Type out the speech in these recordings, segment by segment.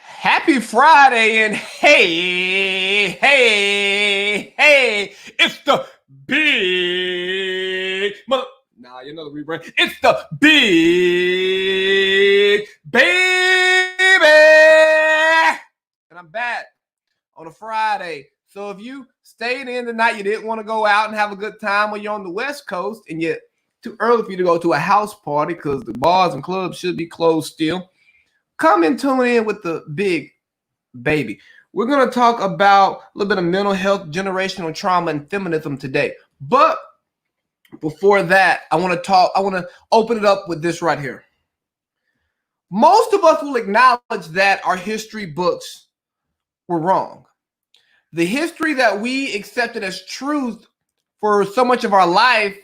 Happy Friday, and hey, it's the big mother. Nah, you know the rebrand. It's the big baby, and I'm back on a Friday. So if you stayed in tonight, you didn't want to go out and have a good time when you're on the West Coast, and yet too early for you to go to a house party because the bars and clubs should be closed still. Come and tune in with the big baby. We're going to talk about a little bit of mental health, generational trauma, and feminism today. But before that, I want to open it up with this right here. Most of us will acknowledge that our history books were wrong. The history that we accepted as truth for so much of our life,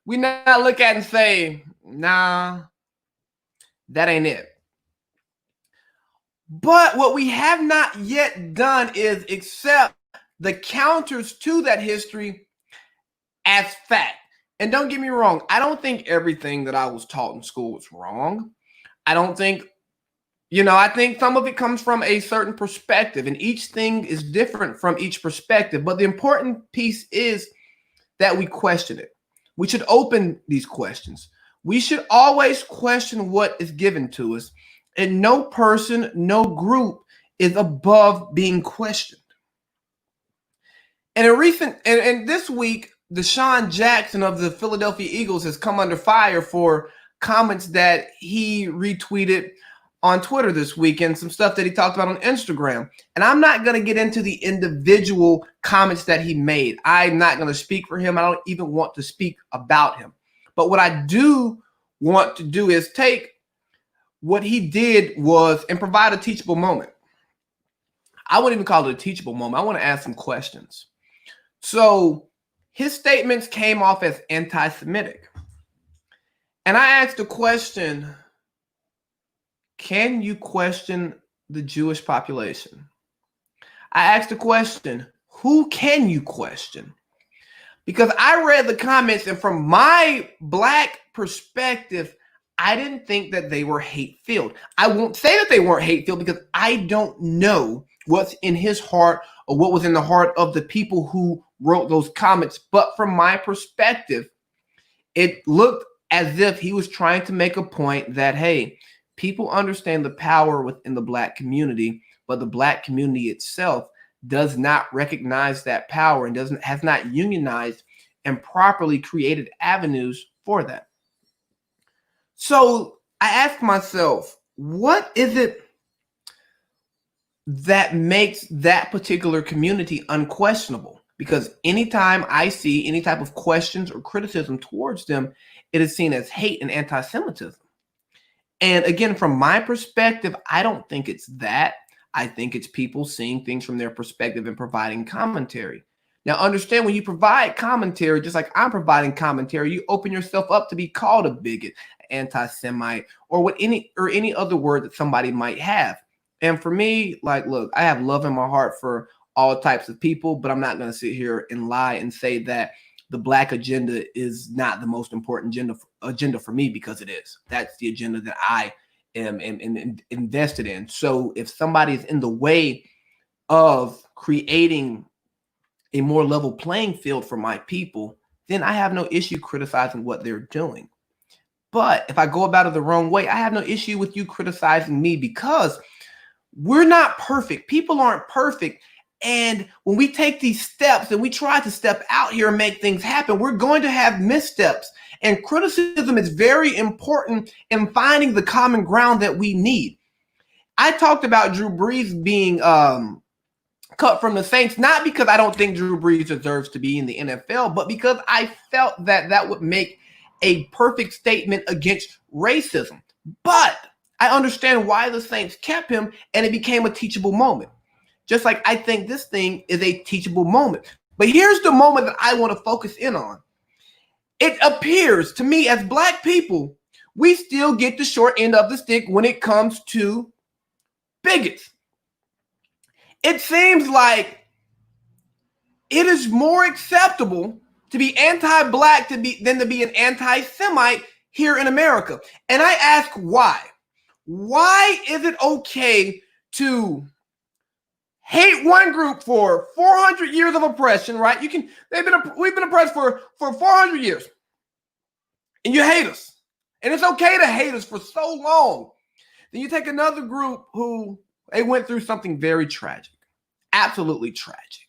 we now look at and say, nah, that ain't it. But what we have not yet done is accept the counters to that history as fact. And don't get me wrong, I don't think everything that I was taught in school was wrong. I don't think, I think some of it comes from a certain perspective, and each thing is different from each perspective. But the important piece is that we question it. We should open these questions. We should always question what is given to us. And no person, no group is above being questioned. And this week, Deshaun Jackson of the Philadelphia Eagles has come under fire for comments that he retweeted on Twitter this week and some stuff that he talked about on Instagram. And I'm not going to get into the individual comments that he made. I'm not going to speak for him. I don't even want to speak about him. But what I do want to do is take what he did was and provide a teachable moment. I wouldn't even call it a teachable moment. I want to ask some questions. So his statements came off as anti-Semitic. And I asked the question, can you question the Jewish population? I asked the question, who can you question? Because I read the comments, and from my Black perspective, I didn't think that they were hate-filled. I won't say that they weren't hate-filled because I don't know what's in his heart or what was in the heart of the people who wrote those comments. But from my perspective, it looked as if he was trying to make a point that, hey, people understand the power within the Black community, but the Black community itself does not recognize that power and has not unionized and properly created avenues for that. So I asked myself, what is it that makes that particular community unquestionable? Because anytime I see any type of questions or criticism towards them, it is seen as hate and anti-Semitism. And again, from my perspective, I don't think it's that. I think it's people seeing things from their perspective and providing commentary. Now, understand, when you provide commentary, just like I'm providing commentary, you open yourself up to be called a bigot, anti-Semite, or any other word that somebody might have. And for me, like, look, I have love in my heart for all types of people, but I'm not going to sit here and lie and say that the Black agenda is not the most important agenda for me, because it is. That's the agenda that I am invested in. So if somebody is in the way of creating a more level playing field for my people, then I have no issue criticizing what they're doing. But if I go about it the wrong way, I have no issue with you criticizing me, because we're not perfect. People aren't perfect. And when we take these steps and we try to step out here and make things happen, we're going to have missteps. And criticism is very important in finding the common ground that we need. I talked about Drew Brees being cut from the Saints, not because I don't think Drew Brees deserves to be in the NFL, but because I felt that that would make a perfect statement against racism. But I understand why the Saints kept him, and it became a teachable moment. Just like I think this thing is a teachable moment. But here's the moment that I want to focus in on. It appears to me, as Black people, we still get the short end of the stick when it comes to bigots. It seems like it is more acceptable to be anti-Black than to be an anti-Semite here in America. And I ask why. Why is it okay to hate one group for 400 years of oppression, right? We've been oppressed for 400 years, and you hate us, and it's okay to hate us for so long. Then you take another group who they went through something very tragic, absolutely tragic.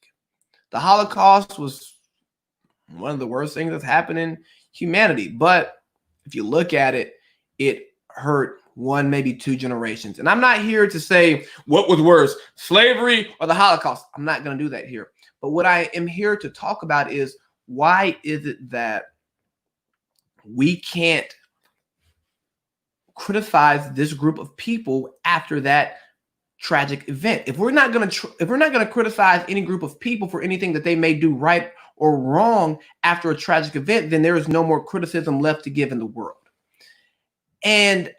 The Holocaust was one of the worst things that's happened in humanity, but if you look at it, it hurt one, maybe two generations. And I'm not here to say what was worse, slavery or the Holocaust. I'm not going to do that here. But what I am here to talk about is, why is it that we can't criticize this group of people after that tragic event? If we're not going to criticize any group of people for anything that they may do right or wrong after a tragic event, then there is no more criticism left to give in the world. And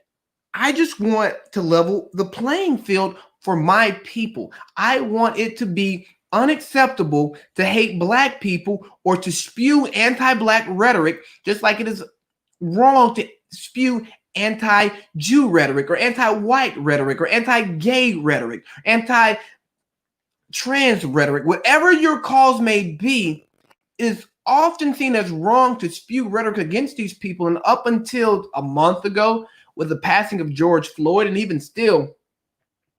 I just want to level the playing field for my people. I want it to be unacceptable to hate Black people or to spew anti-Black rhetoric, just like it is wrong to spew anti-Jew rhetoric or anti-white rhetoric or anti-gay rhetoric, anti-trans rhetoric. Whatever your cause may be, is often seen as wrong to spew rhetoric against these people. And up until a month ago, with the passing of George Floyd, and even still,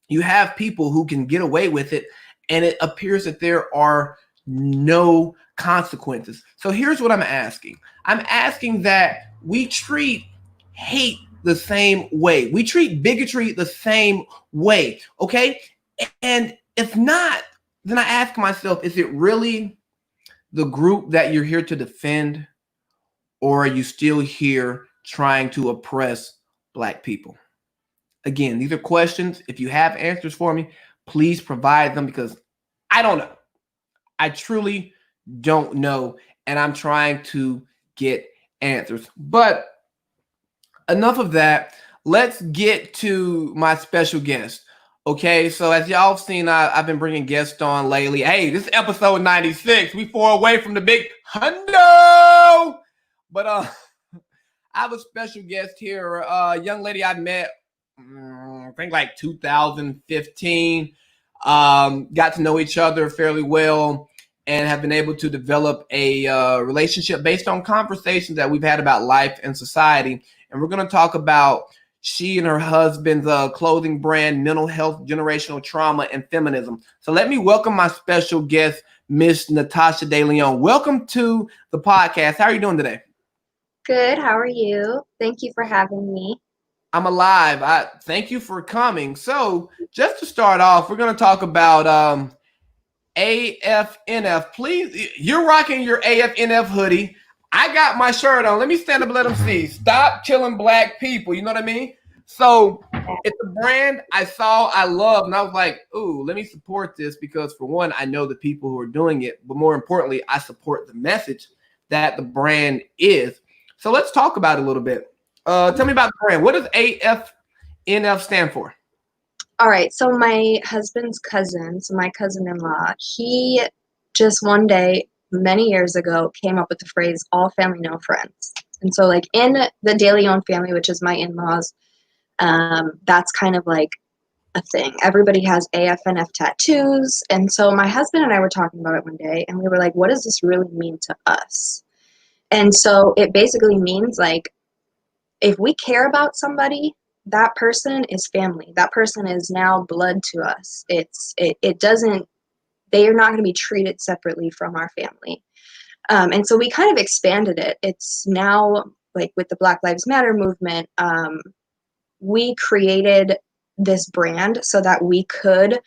you have people who can get away with it, and it appears that there are no consequences. So here's what I'm asking. I'm asking that we treat hate the same way. We treat bigotry the same way, okay? And if not, then I ask myself, is it really the group that you're here to defend, or are you still here trying to oppress Black people? Again, these are questions. If you have answers for me, please provide them, because I don't know. I truly don't know, and I'm trying to get answers. But enough of that. Let's get to my special guest. Okay, so as y'all have seen, I've been bringing guests on lately. Hey, this is episode 96. We far away from the big hundo. But I have a special guest here, a young lady I met, I think like 2015. Got to know each other fairly well and have been able to develop a relationship based on conversations that we've had about life and society. And we're going to talk about she and her husband's clothing brand, mental health, generational trauma, and feminism. So let me welcome my special guest, Miss Natasha DeLeon. Welcome to the podcast. How are you doing today? Good. How are you? Thank you for having me. I'm alive. Thank you for coming. So just to start off, we're going to talk about AFNF. Please, you're rocking your AFNF hoodie. I got my shirt on. Let me stand up and let them see. Stop killing Black people. You know what I mean? So it's a brand I saw, I love, and I was like, ooh, let me support this, because for one, I know the people who are doing it, but more importantly, I support the message that the brand is. So let's talk about it a little bit. Tell me about the brand. What does AFNF stand for? All right. So my husband's cousin, so my cousin-in-law, he just one day, many years ago, came up with the phrase, all family, no friends. And so like in the DeLeon family, which is my in-laws, that's kind of like a thing. Everybody has AFNF tattoos. And so my husband and I were talking about it one day, and we were like, what does this really mean to us? And so it basically means like, if we care about somebody, that person is family. That person is now blood to us. It doesn't, they are not going to be treated separately from our family. And so we kind of expanded it. It's now like with the Black Lives Matter movement, we created this brand so that we could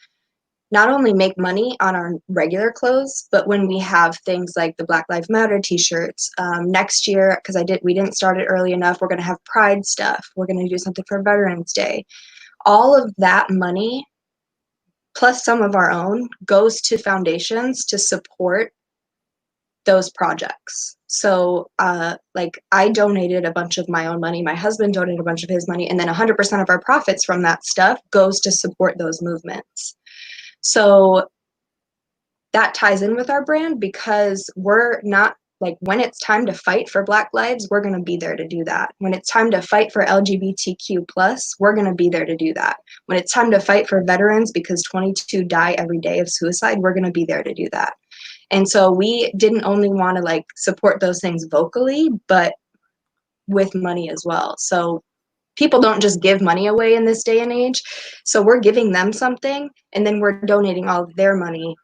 not only make money on our regular clothes, but when we have things like the Black Lives Matter t-shirts, next year, because we didn't start it early enough, we're going to have Pride stuff. We're going to do something for Veterans Day. All of that money, plus some of our own, goes to foundations to support those projects. So like I donated a bunch of my own money, my husband donated a bunch of his money, and then 100% of our profits from that stuff goes to support those movements. So that ties in with our brand, because we're not like when it's time to fight for Black lives, we're going to be there to do that. When it's time to fight for LGBTQ plus, we're going to be there to do that. When it's time to fight for veterans because 22 die every day of suicide, we're going to be there to do that. And so we didn't only want to like support those things vocally, but with money as well. So people don't just give money away in this day and age. So we're giving them something and then we're donating all of their money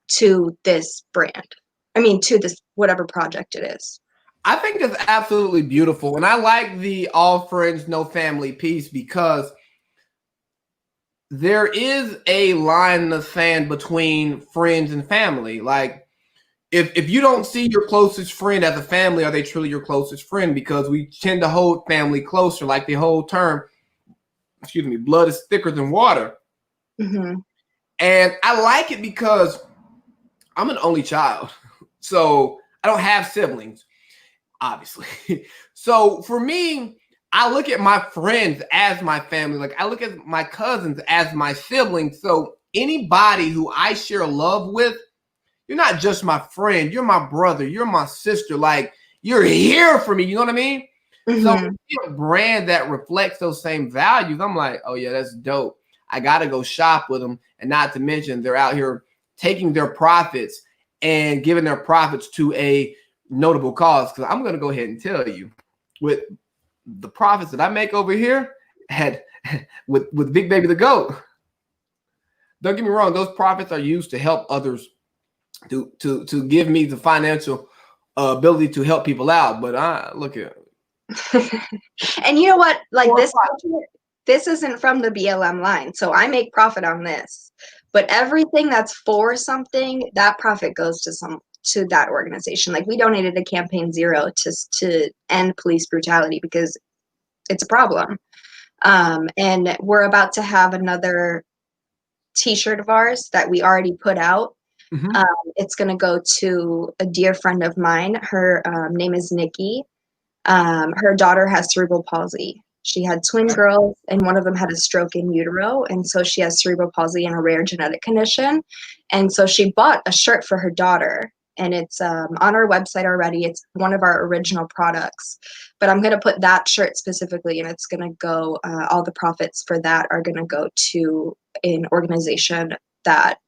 to this brand. I mean, to this whatever project it is. I think that's absolutely beautiful. And I like the all friends, no family piece because there is a line in the sand between friends and family. Like, if you don't see your closest friend as a family, are they truly your closest friend? Because we tend to hold family closer, like the whole term, excuse me, blood is thicker than water. Mm-hmm. And I like it because I'm an only child. So I don't have siblings, obviously. So for me, I look at my friends as my family. Like I look at my cousins as my siblings. So anybody who I share love with, you're not just my friend, you're my brother, you're my sister. Like you're here for me. You know what I mean? Mm-hmm. So a brand that reflects those same values, I'm like, oh yeah, that's dope. I got to go shop with them. And not to mention they're out here taking their profits and giving their profits to a notable cause. Because I'm going to go ahead and tell you, with the profits that I make over here with Big Baby the Goat, don't get me wrong, those profits are used to help others, to give me the financial ability to help people out. But I look at and you know what? Like this isn't from the BLM line, so I make profit on this. But everything that's for something, that profit goes to that organization. Like we donated to Campaign Zero to end police brutality because it's a problem. And we're about to have another T-shirt of ours that we already put out. Mm-hmm. It's going to go to a dear friend of mine. Her name is Nikki. Her daughter has cerebral palsy. She had twin girls, and one of them had a stroke in utero, and so she has cerebral palsy and a rare genetic condition. And so she bought a shirt for her daughter, and it's on our website already. It's one of our original products, but I'm going to put that shirt specifically, and it's going to go, all the profits for that are going to go to an organization that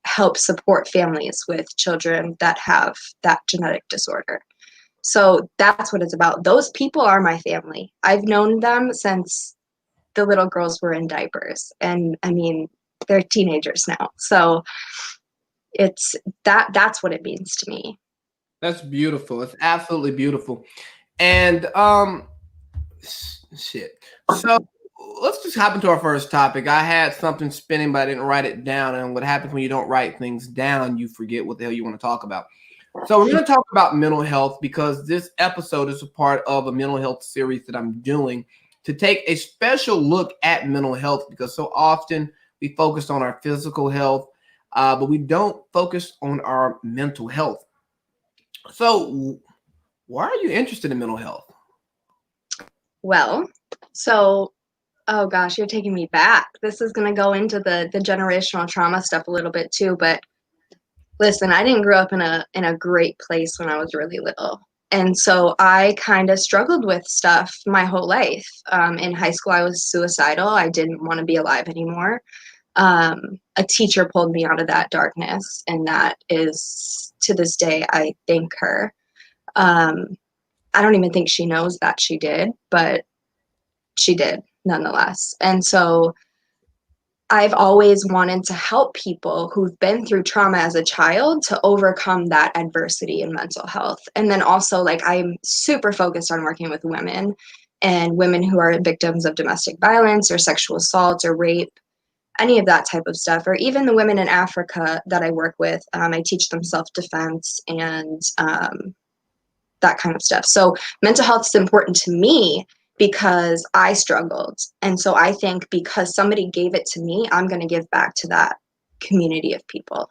helps support families with children that have that genetic disorder. So that's what it's about. Those people are my family. I've known them since the little girls were in diapers. And I mean, they're teenagers now. So it's that's what it means to me. That's beautiful. It's absolutely beautiful. And shit. So let's just hop into our first topic. I had something spinning, but I didn't write it down. And what happens when you don't write things down, you forget what the hell you want to talk about. So we're going to talk about mental health because this episode is a part of a mental health series that I'm doing to take a special look at mental health, because so often we focus on our physical health, but we don't focus on our mental health. So why are you interested in mental health? Well, so, oh gosh, you're taking me back. This is going to go into the generational trauma stuff a little bit too, but listen, I didn't grow up in a great place when I was really little. And so I kind of struggled with stuff my whole life. In high school, I was suicidal. I didn't want to be alive anymore. A teacher pulled me out of that darkness, and that is, to this day, I thank her. I don't even think she knows that she did, but she did nonetheless. And so I've always wanted to help people who've been through trauma as a child to overcome that adversity in mental health. And then also, like, I'm super focused on working with women and women who are victims of domestic violence or sexual assault or rape, any of that type of stuff, or even the women in Africa that I work with. I teach them self-defense and that kind of stuff. So mental health is important to me because I struggled. And so I think because somebody gave it to me, I'm going to give back to that community of people.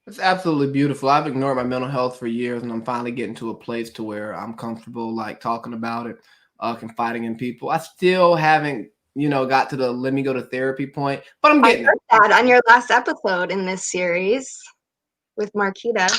It's absolutely beautiful. I've ignored my mental health for years, and I'm finally getting to a place to where I'm comfortable, like talking about it, confiding in people. I still haven't, got to the let me go to therapy point, but I'm getting I heard that on your last episode in this series with Marquita.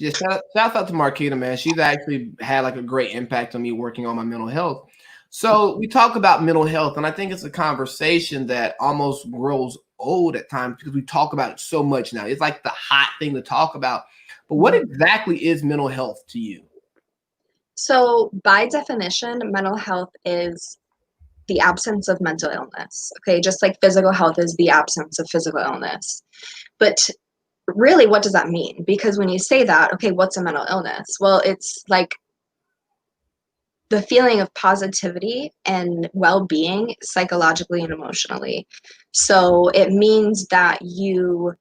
Yeah, shout out to Marquita, man. She's actually had like a great impact on me working on my mental health. So we talk about mental health, and I think it's a conversation that almost grows old at times because we talk about it so much now. It's like the hot thing to talk about. But what exactly is mental health to you? So, by definition, mental health is the absence of mental illness. Okay, just like physical health is the absence of physical illness. But really, what does that mean? Because when you say that, okay, what's a mental illness? Well, it's like the feeling of positivity and well-being psychologically and emotionally. So it means that you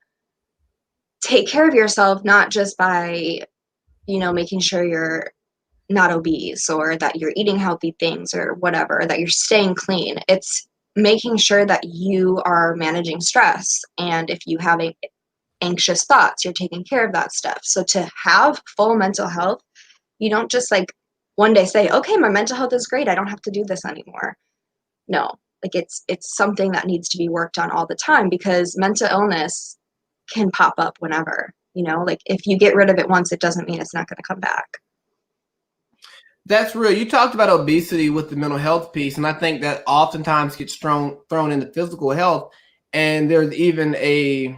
take care of yourself not just by, making sure you're not obese or that you're eating healthy things or whatever, that you're staying clean. It's making sure that you are managing stress, and if you have anxious thoughts, you're taking care of that stuff. So to have full mental health, you don't just like one day say, okay, my mental health is great, I don't have to do this anymore. No, like it's something that needs to be worked on all the time, because mental illness can pop up whenever, like if you get rid of it once, it doesn't mean it's not going to come back. That's real. You talked about obesity with the mental health piece, and I think that oftentimes gets thrown into physical health. And there's even a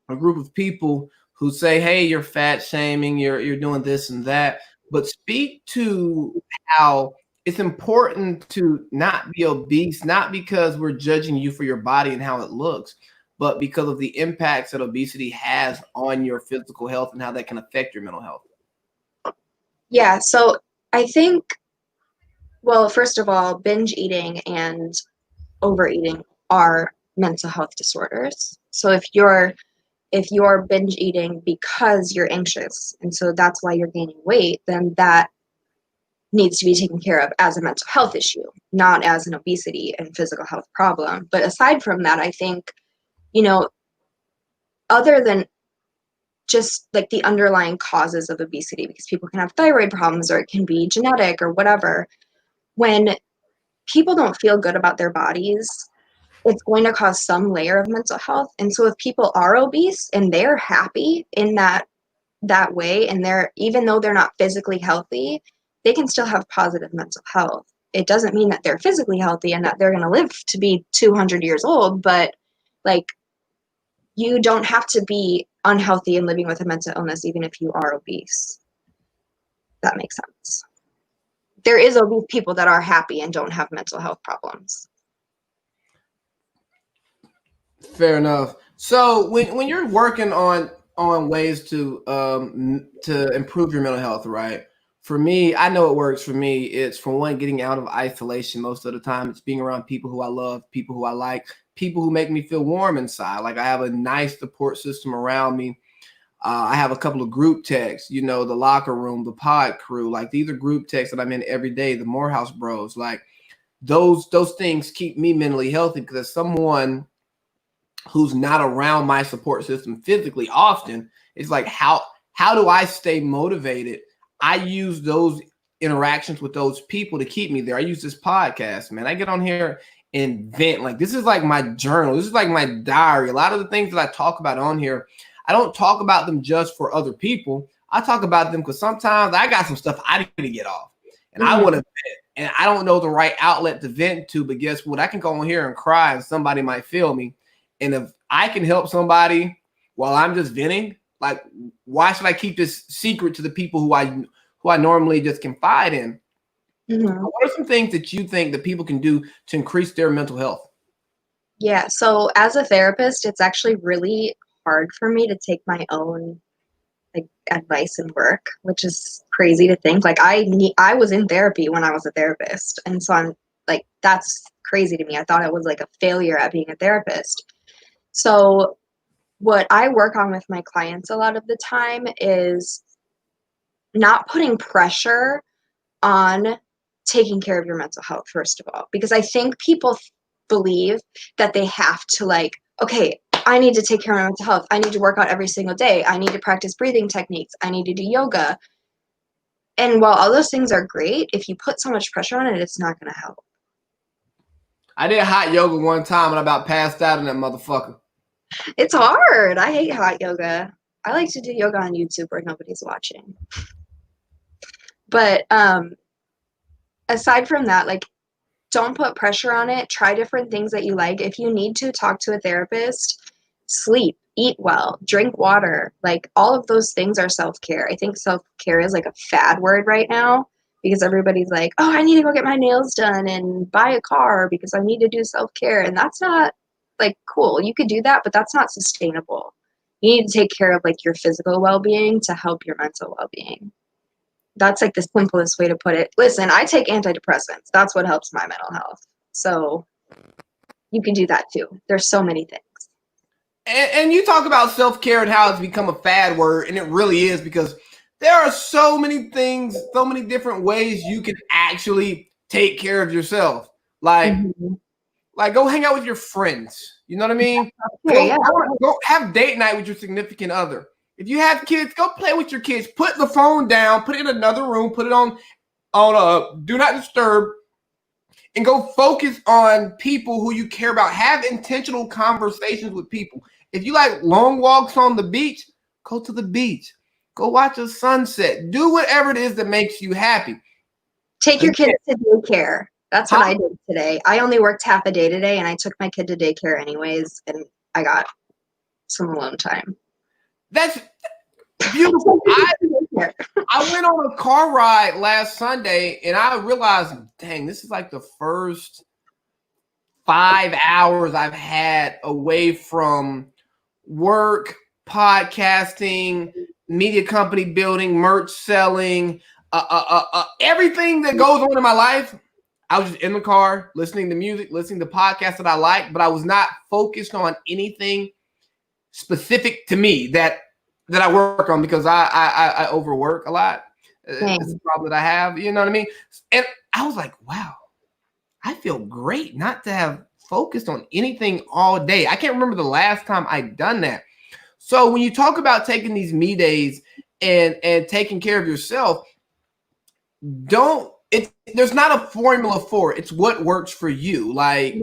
group of people who say, "Hey, you're fat shaming, you're doing this and that." But speak to how it's important to not be obese, not because we're judging you for your body and how it looks, but because of the impacts that obesity has on your physical health and how that can affect your mental health. Yeah, so I think, well, first of all, binge eating and overeating are mental health disorders. So if you're binge eating because you're anxious and so that's why you're gaining weight, then that needs to be taken care of as a mental health issue, not as an obesity and physical health problem. But aside from that, I think, you know, other than just like the underlying causes of obesity, because people can have thyroid problems or it can be genetic or whatever, when people don't feel good about their bodies, it's going to cause some layer of mental health. And so if people are obese and they're happy in that way, and they're, even though they're not physically healthy, they can still have positive mental health. It doesn't mean that they're physically healthy and that they're going to live to be 200 years old, but like, you don't have to be unhealthy and living with a mental illness even if you are obese. That makes sense. There is obese people that are happy and don't have mental health problems. Fair enough. So when you're working on ways to improve your mental health, right? For me, I know it works for me. It's for one, getting out of isolation most of the time. It's being around people who I love, people who I like, people who make me feel warm inside. Like I have a nice support system around me. I have a couple of group texts, the locker room, the pod crew. Like these are group texts that I'm in every day, the Morehouse Bros. Like those things keep me mentally healthy because as someone who's not around my support system physically often, it's like how do I stay motivated? I use those interactions with those people to keep me there. I use this podcast, man. I get on here and vent. Like this is like my journal. This is like my diary. A lot of the things that I talk about on here, I don't talk about them just for other people. I talk about them because sometimes I got some stuff I need to get off. And I want to vent. And I don't know the right outlet to vent to, but guess what? I can go on here and cry and somebody might feel me. And if I can help somebody while I'm just venting, like why should I keep this secret to the people who I normally just confide in? What are some things that you think that people can do to increase their mental health? Yeah, so as a therapist, it's actually really hard for me to take my own like advice and work, which is crazy to think. Like I was in therapy when I was a therapist, and so I'm like, that's crazy to me. I thought I was like a failure at being a therapist. So what I work on with my clients a lot of the time is not putting pressure on taking care of your mental health, first of all, because I think people believe that they have to, like, okay, I need to take care of my mental health. I need to work out every single day. I need to practice breathing techniques. I need to do yoga. And while all those things are great, if you put so much pressure on it, it's not going to help. I did hot yoga one time and I about passed out in that motherfucker. It's hard. I hate hot yoga. I like to do yoga on YouTube where nobody's watching. But aside from that, like, don't put pressure on it. Try different things that you like. If you need to talk to a therapist, sleep, eat well, drink water. Like, all of those things are self-care. I think self-care is like a fad word right now because everybody's like, oh, I need to go get my nails done and buy a car because I need to do self-care. And that's not like cool. You could do that, but that's not sustainable. You need to take care of like your physical well-being to help your mental well-being. That's like the simplest way to put it. Listen, I take antidepressants. That's what helps my mental health. So you can do that too. There's so many things. And you talk about self-care and how it's become a fad word, and it really is, because there are so many things, so many different ways you can actually take care of yourself. Like go hang out with your friends. You know what I mean? Go have date night with your significant other. If you have kids, go play with your kids. Put the phone down, put it in another room, put it on do not disturb, and go focus on people who you care about. Have intentional conversations with people. If you like long walks on the beach, go to the beach. Go watch a sunset. Do whatever it is that makes you happy. Take your kids to daycare. That's what I did today. I only worked half a day today, and I took my kid to daycare anyways, and I got some alone time. That's beautiful. I went on a car ride last Sunday, and I realized, dang, this is like the first 5 hours I've had away from work, podcasting, media company building, merch selling, everything that goes on in my life. I was just in the car, listening to music, listening to podcasts that I like, but I was not focused on anything specific to me that I work on, because I overwork a lot. It's a problem that I have, you know what I mean? And I was like, wow, I feel great not to have focused on anything all day. I can't remember the last time I'd done that. So when you talk about taking these me days and taking care of yourself, there's not a formula for it. It's what works for you. Like,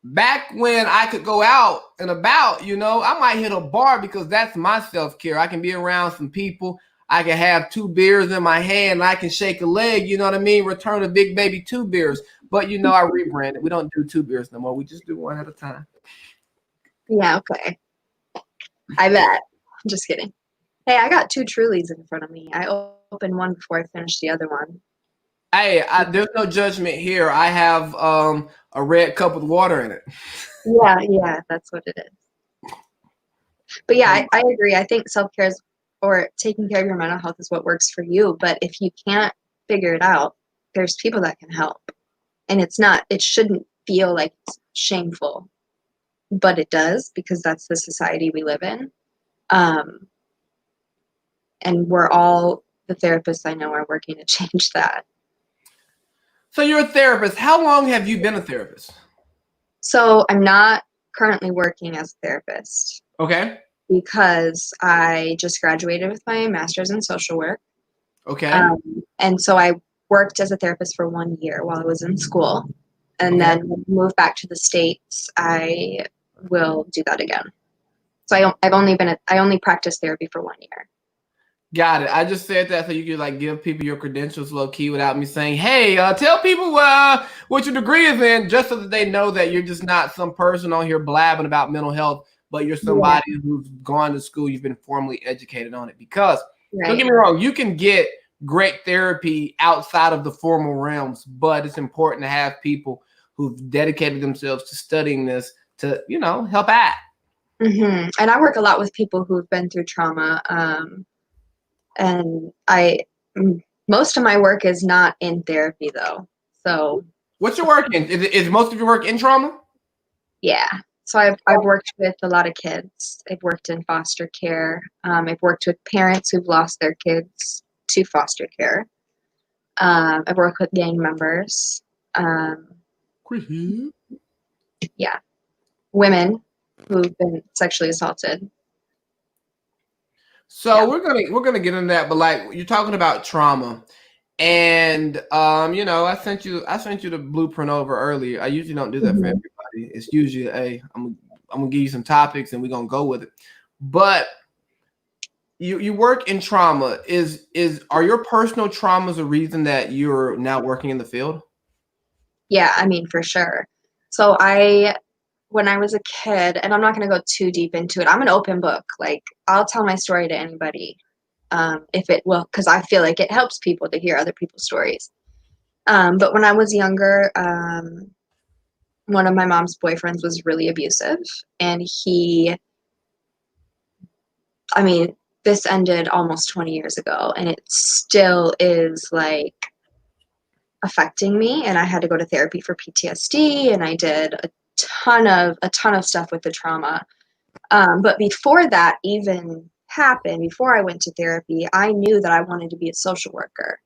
back when I could go out and about, I might hit a bar because that's my self-care. I can be around some people. I can have 2 beers in my hand and I can shake a leg, you know what I mean? Return a big baby 2 beers. But, I rebranded. We don't do 2 beers no more. We just do 1 at a time. Yeah, okay. I bet. I'm just kidding. Hey, I got 2 Trulies in front of me. I opened one before I finished the other one. Hey, there's no judgment here. I have a red cup with water in it. Yeah, that's what it is. But yeah, I agree. I think self-care is, or taking care of your mental health is what works for you. But if you can't figure it out, there's people that can help. And it shouldn't feel like it's shameful, but it does, because that's the society we live in. And the therapists I know are working to change that. So you're a therapist. How long have you been a therapist? So I'm not currently working as a therapist. Okay. Because I just graduated with my master's in social work. Okay. And so I worked as a therapist for 1 year while I was in school. And then when I moved back to the States, I will do that again. So I only practiced therapy for 1 year. Got it. I just said that so you could give people your credentials low key without me saying, hey, tell people what your degree is in, just so that they know that you're just not some person on here blabbing about mental health, but you're somebody who's gone to school, you've been formally educated on it. Because don't get me wrong, you can get great therapy outside of the formal realms, but it's important to have people who've dedicated themselves to studying this to, help out. And I work a lot with people who've been through trauma. And most of my work is not in therapy though. So what's your work in? Is most of your work in trauma? Yeah. So I've worked with a lot of kids. I've worked in foster care. I've worked with parents who've lost their kids to foster care. I've worked with gang members. Yeah. Women who've been sexually assaulted. So we're gonna get into that, but like, you're talking about trauma, and I sent you the blueprint over earlier. I usually don't do that for everybody. It's usually, hey, I'm gonna give you some topics and we're gonna go with it. But you work in trauma. Are your personal traumas a reason that you're now working in the field? Yeah, I mean, for sure. So when I was a kid, and I'm not going to go too deep into it, I'm an open book. Like, I'll tell my story to anybody, if it will, because I feel like it helps people to hear other people's stories. But when I was younger, one of my mom's boyfriends was really abusive, and I mean, this ended almost 20 years ago, and it still is like affecting me. And I had to go to therapy for PTSD, and I did a ton of stuff with the trauma. But before that even happened, before I went to therapy, I knew that I wanted to be a social worker.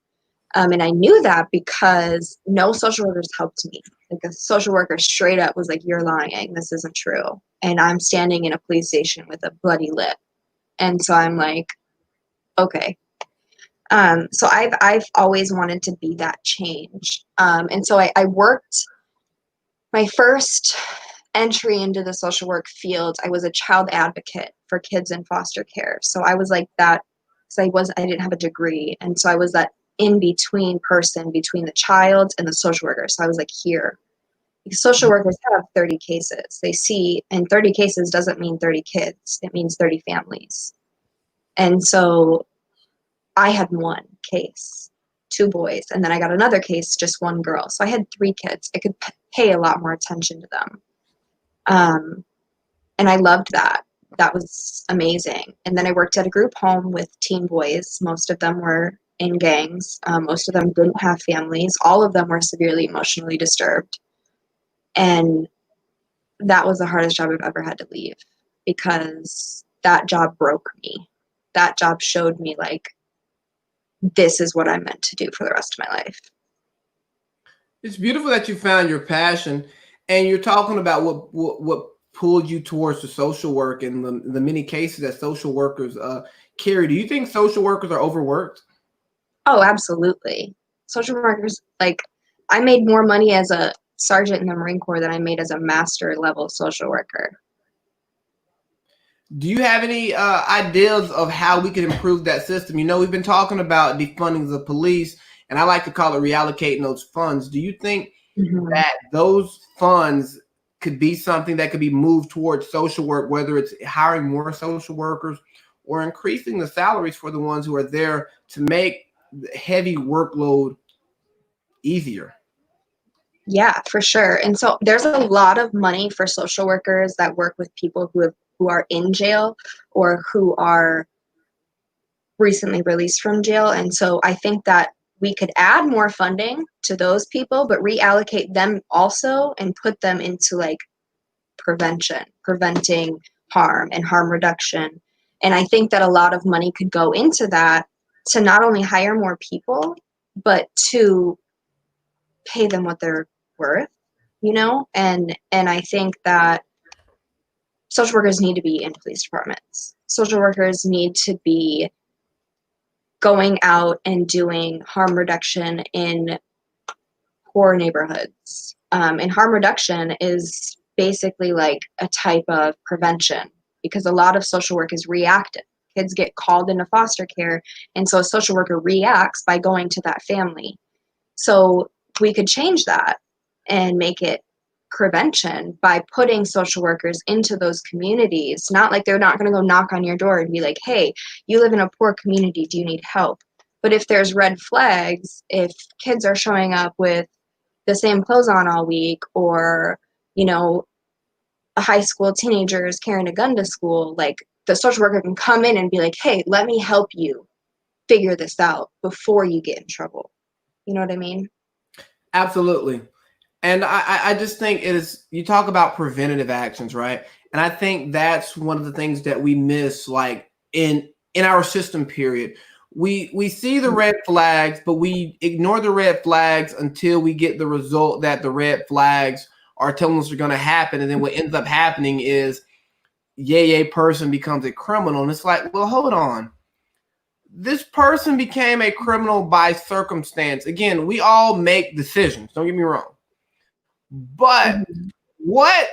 And I knew that because no social workers helped me. Like, a social worker straight up was like, "You're lying. This isn't true." And I'm standing in a police station with a bloody lip. And so I'm like, okay. So I've always wanted to be that change. And so I worked my first entry into the social work field. I was a child advocate for kids in foster care. So I was like that, because I didn't have a degree. And so I was that in between person between the child and the social worker. So I was like here. Because social workers have 30 cases. They see, and 30 cases doesn't mean 30 kids. It means 30 families. And so I had one case, 2 boys, and then I got another case, just 1 girl. So I had 3 kids. I could pay a lot more attention to them. And I loved that. That was amazing. And then I worked at a group home with teen boys. Most of them were in gangs. Most of them didn't have families. All of them were severely emotionally disturbed. And that was the hardest job I've ever had to leave, because that job broke me. That job showed me, like, this is what I'm meant to do for the rest of my life. It's beautiful that you found your passion, and you're talking about what pulled you towards the social work and the many cases that social workers carry. Do you think social workers are overworked? Oh, absolutely. Social workers, like, I made more money as a sergeant in the Marine Corps than I made as a master level social worker. Do you have any ideas of how we could improve that system? You know, we've been talking about defunding the police, and I like to call it reallocating those funds. Do you think Mhm. that those funds could be something that could be moved towards social work, whether it's hiring more social workers or increasing the salaries for the ones who are there to make the heavy workload easier? Yeah, for sure. And so there's a lot of money for social workers that work with people who are in jail or who are recently released from jail. And so I think that we could add more funding to those people, but reallocate them also and put them into, like, preventing harm and harm reduction. And I think that a lot of money could go into that, to not only hire more people, but to pay them what they're worth, you know? And I think that social workers need to be in police departments. Social workers need to be going out and doing harm reduction in poor neighborhoods. And harm reduction is basically like a type of prevention, because a lot of social work is reactive. Kids get called into foster care, and so a social worker reacts by going to that family. So we could change that and make it prevention by putting social workers into those communities. Not like they're not going to go knock on your door and be like, "Hey, you live in a poor community, do you need help?" But if there's red flags, if kids are showing up with the same clothes on all week, or, you know, a high school teenager is carrying a gun to school, like, the social worker can come in and be like, "Hey, let me help you figure this out before you get in trouble." You know what I mean? Absolutely. And I just think it is, you talk about preventative actions, right? And I think that's one of the things that we miss, like in our system, period. We see the red flags, but we ignore the red flags until we get the result that the red flags are telling us are going to happen. And then what ends up happening is a person becomes a criminal. And it's like, well, hold on. This person became a criminal by circumstance. Again, we all make decisions. Don't get me wrong. But Mhm. what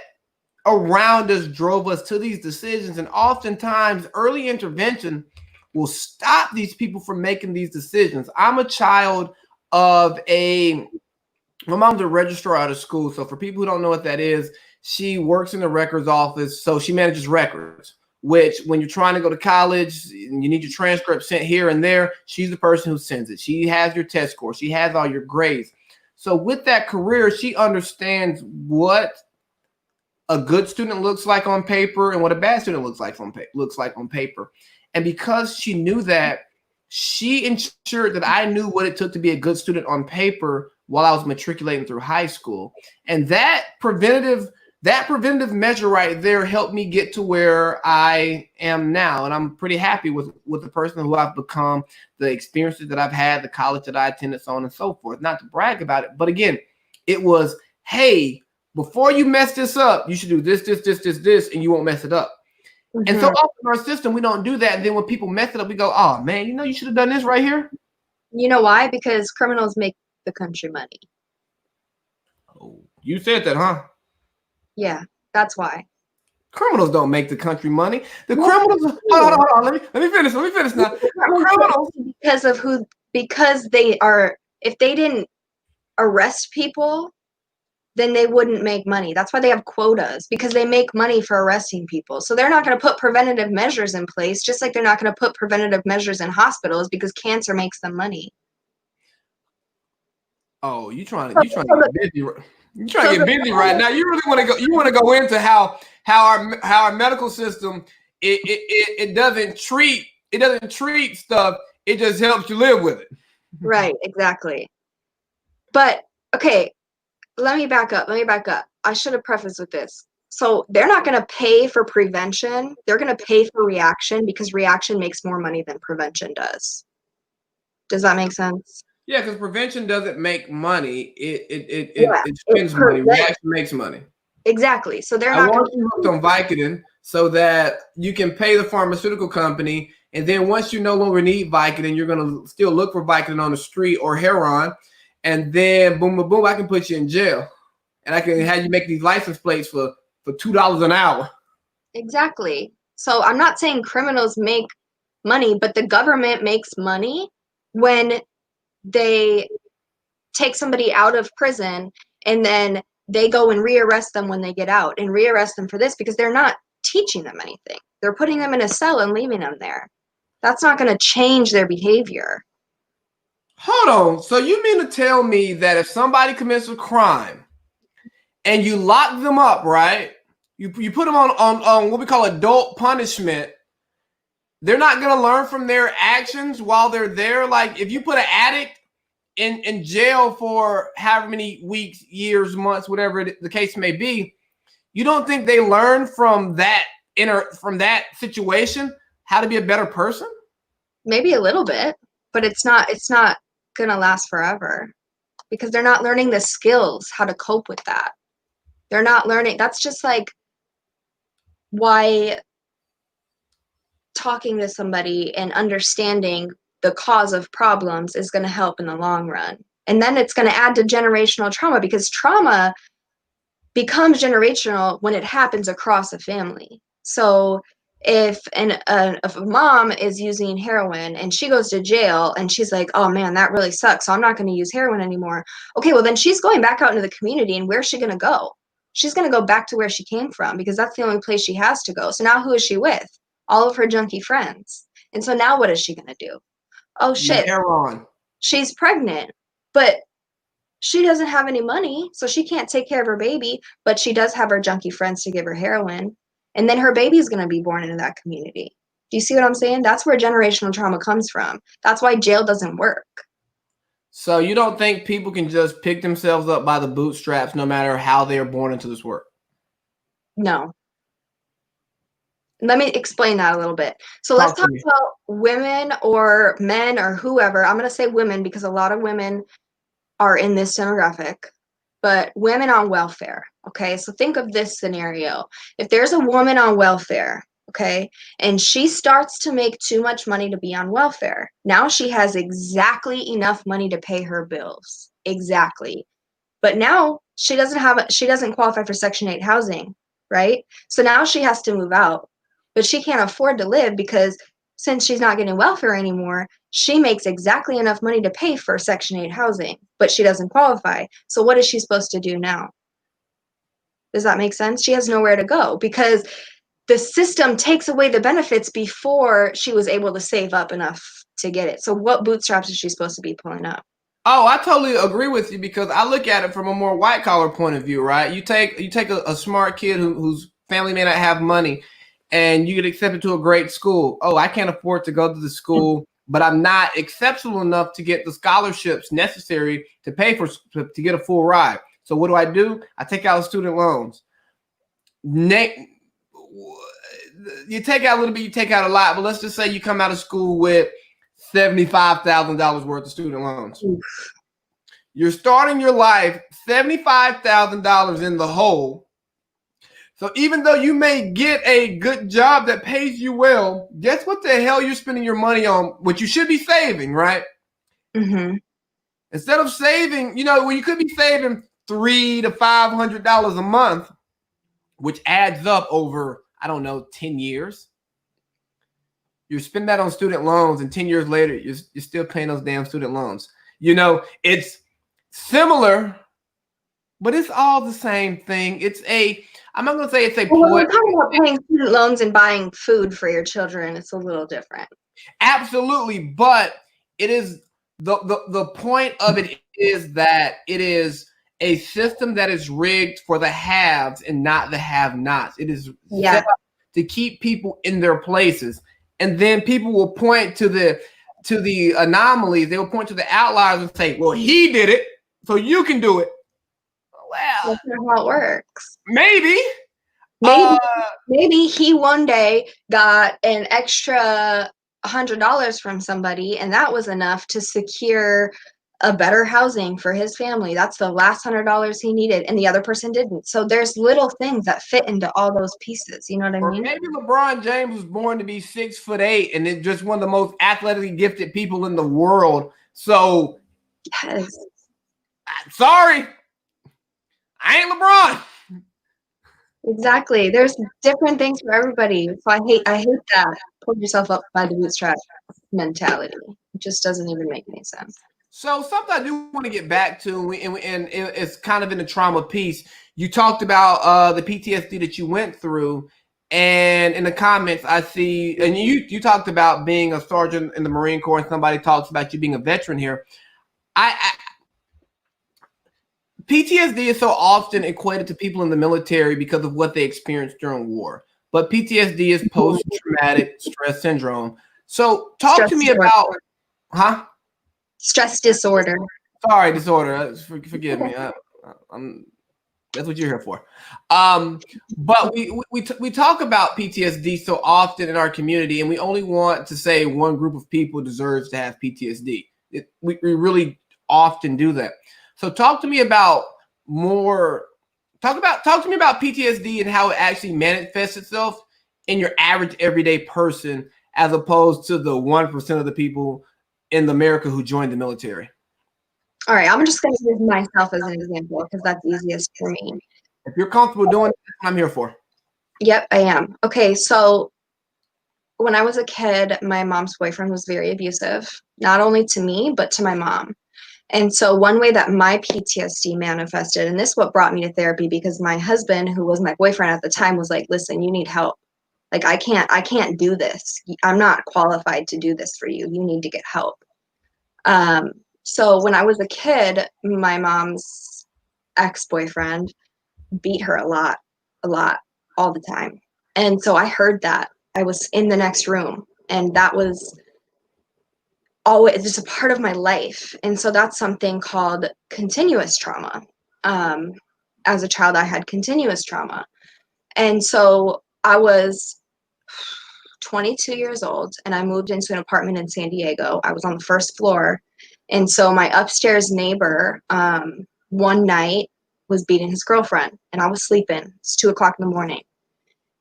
around us drove us to these decisions? And oftentimes, early intervention will stop these people from making these decisions. I'm a child of my mom's a registrar out of school. So for people who don't know what that is, she works in the records office. So she manages records, which when you're trying to go to college and you need your transcript sent here and there, she's the person who sends it. She has your test score. She has all your grades. So with that career, she understands what a good student looks like on paper and what a bad student looks like on paper. And because she knew that, she ensured that I knew what it took to be a good student on paper while I was matriculating through high school. And that preventative measure right there helped me get to where I am now. And I'm pretty happy with the person who I've become, the experiences that I've had, the college that I attended, so on and so forth. Not to brag about it, but again, it was, hey, before you mess this up, you should do this, and you won't mess it up. Mm-hmm. And so often in our system, we don't do that. And then when people mess it up, we go, oh man, you should have done this right here. You know why? Because criminals make the country money. Oh, you said that, huh? Yeah, that's why. Criminals don't make the country money. The criminals. Hold on. Let me finish now. Criminals, because they are. If they didn't arrest people, then they wouldn't make money. That's why they have quotas, because they make money for arresting people. So they're not going to put preventative measures in place, just like they're not going to put preventative measures in hospitals because cancer makes them money. Oh, you trying to get busy? You're trying to get busy right now. You really want to go? You want to go into how our medical system it doesn't treat stuff. It just helps you live with it. Right. Exactly. But okay, let me back up. I should have prefaced with this. So they're not going to pay for prevention. They're going to pay for reaction because reaction makes more money than prevention does. Does that make sense? Yeah, because prevention doesn't make money. It spends money. Reaction makes money. Exactly. So they're not. I want you hooked on Vicodin so that you can pay the pharmaceutical company, and then once you no longer need Vicodin, you're going to still look for Vicodin on the street or heroin, and then boom, boom, boom, I can put you in jail, and I can have you make these license plates for $2 an hour. Exactly. So I'm not saying criminals make money, but the government makes money when they take somebody out of prison and then they go and rearrest them when they get out and rearrest them for this because they're not teaching them anything. They're putting them in a cell and leaving them there. That's not going to change their behavior. Hold on. So you mean to tell me that if somebody commits a crime and you lock them up, right? You put them on what we call adult punishment, they're not going to learn from their actions while they're there? Like if you put an addict in jail for however many weeks, years, months, whatever the case may be, you don't think they learn from that situation how to be a better person? Maybe a little bit, but it's not going to last forever because they're not learning the skills how to cope with that. They're not learning. That's just like why talking to somebody and understanding the cause of problems is going to help in the long run. And then it's going to add to generational trauma because trauma becomes generational when it happens across a family. So if a mom is using heroin and she goes to jail and she's like, oh man, that really sucks, so I'm not going to use heroin anymore. Okay, well then she's going back out into the community, and where's she going to go? She's going to go back to where she came from because that's the only place she has to go. So now who is she with? All of her junkie friends. And so now what is she going to do? Oh shit, heroin. She's pregnant, but she doesn't have any money, so she can't take care of her baby, but she does have her junkie friends to give her heroin. And then her baby's going to be born into that community. Do you see what I'm saying? That's where generational trauma comes from. That's why jail doesn't work. So you don't think people can just pick themselves up by the bootstraps no matter how they're born into this work? No. Let me explain that a little bit. So let's talk about women or men or whoever. I'm going to say women because a lot of women are in this demographic, but women on welfare. Okay, so think of this scenario. If there's a woman on welfare, okay, and she starts to make too much money to be on welfare, now she has exactly enough money to pay her bills. Exactly. But now she doesn't qualify for Section 8 housing, right? So now she has to move out, but she can't afford to live because since she's not getting welfare anymore, she makes exactly enough money to pay for Section 8 housing, but she doesn't qualify. So what is she supposed to do now? Does that make sense? She has nowhere to go because the system takes away the benefits before she was able to save up enough to get it. So what bootstraps is she supposed to be pulling up? Oh, I totally agree with you because I look at it from a more white collar point of view, right? You take a smart kid whose family may not have money, and you get accepted to a great school. Oh, I can't afford to go to the school, but I'm not exceptional enough to get the scholarships necessary to pay for to get a full ride. So what do? I take out student loans. You take out a little bit, you take out a lot, but let's just say you come out of school with $75,000 worth of student loans. Oof. You're starting your life $75,000 in the hole. So even though you may get a good job that pays you well, guess what the hell you're spending your money on? What you should be saving, right? Mm-hmm. Instead of saving, well, you could be saving $300 to $500 a month, which adds up over, I don't know, 10 years. You spend that on student loans, and 10 years later, you're still paying those damn student loans. It's similar, but it's all the same thing. I'm not going to say it's a Well, when we're talking about paying student loans and buying food for your children, it's a little different. Absolutely, but it is the point of it is that it is a system that is rigged for the haves and not the have-nots. It is set up to keep people in their places, and then people will point to the anomalies. They will point to the outliers and say, "Well, he did it, so you can do it." Well, that's not how it works. Maybe he one day got an extra $100 from somebody, and that was enough to secure a better housing for his family. That's the last $100 he needed, and the other person didn't. So there's little things that fit into all those pieces. You know what I mean? Maybe LeBron James was born to be 6'8" and it's just one of the most athletically gifted people in the world. So, yes. Sorry, I ain't LeBron. Exactly. There's different things for everybody. So I hate that pull yourself up by the bootstrap mentality. It just doesn't even make any sense. So something I do want to get back to, and it's kind of in the trauma piece. You talked about the PTSD that you went through, and in the comments I see, and you talked about being a sergeant in the Marine Corps, and somebody talks about you being a veteran here. PTSD is so often equated to people in the military because of what they experienced during war. But PTSD is post-traumatic stress syndrome. So talk to me about, Stress disorder. Sorry, disorder. Forgive me. That's what you're here for. But we talk about PTSD so often in our community, and we only want to say one group of people deserves to have PTSD. We really often do that. So talk to me about PTSD and how it actually manifests itself in your average everyday person, as opposed to the 1% of the people in America who joined the military. All right, I'm just going to use myself as an example because that's easiest for me. If you're comfortable doing it, that's what I'm here for. Yep, I am. Okay, so when I was a kid, my mom's boyfriend was very abusive, not only to me, but to my mom. And so one way that my PTSD manifested, and this is what brought me to therapy, because my husband, who was my boyfriend at the time, was like, listen, you need help. Like, I can't do this. I'm not qualified to do this for you. You need to get help. So when I was a kid, my mom's ex-boyfriend beat her a lot, all the time. And so I heard that. I was in the next room, and that was always just a part of my life. And so that's something called continuous trauma. As a child, I had continuous trauma. And so I was 22 years old, and I moved into an apartment in San Diego. I was on the first floor. And so my upstairs neighbor, one night, was beating his girlfriend, and I was sleeping. It's 2:00 in the morning.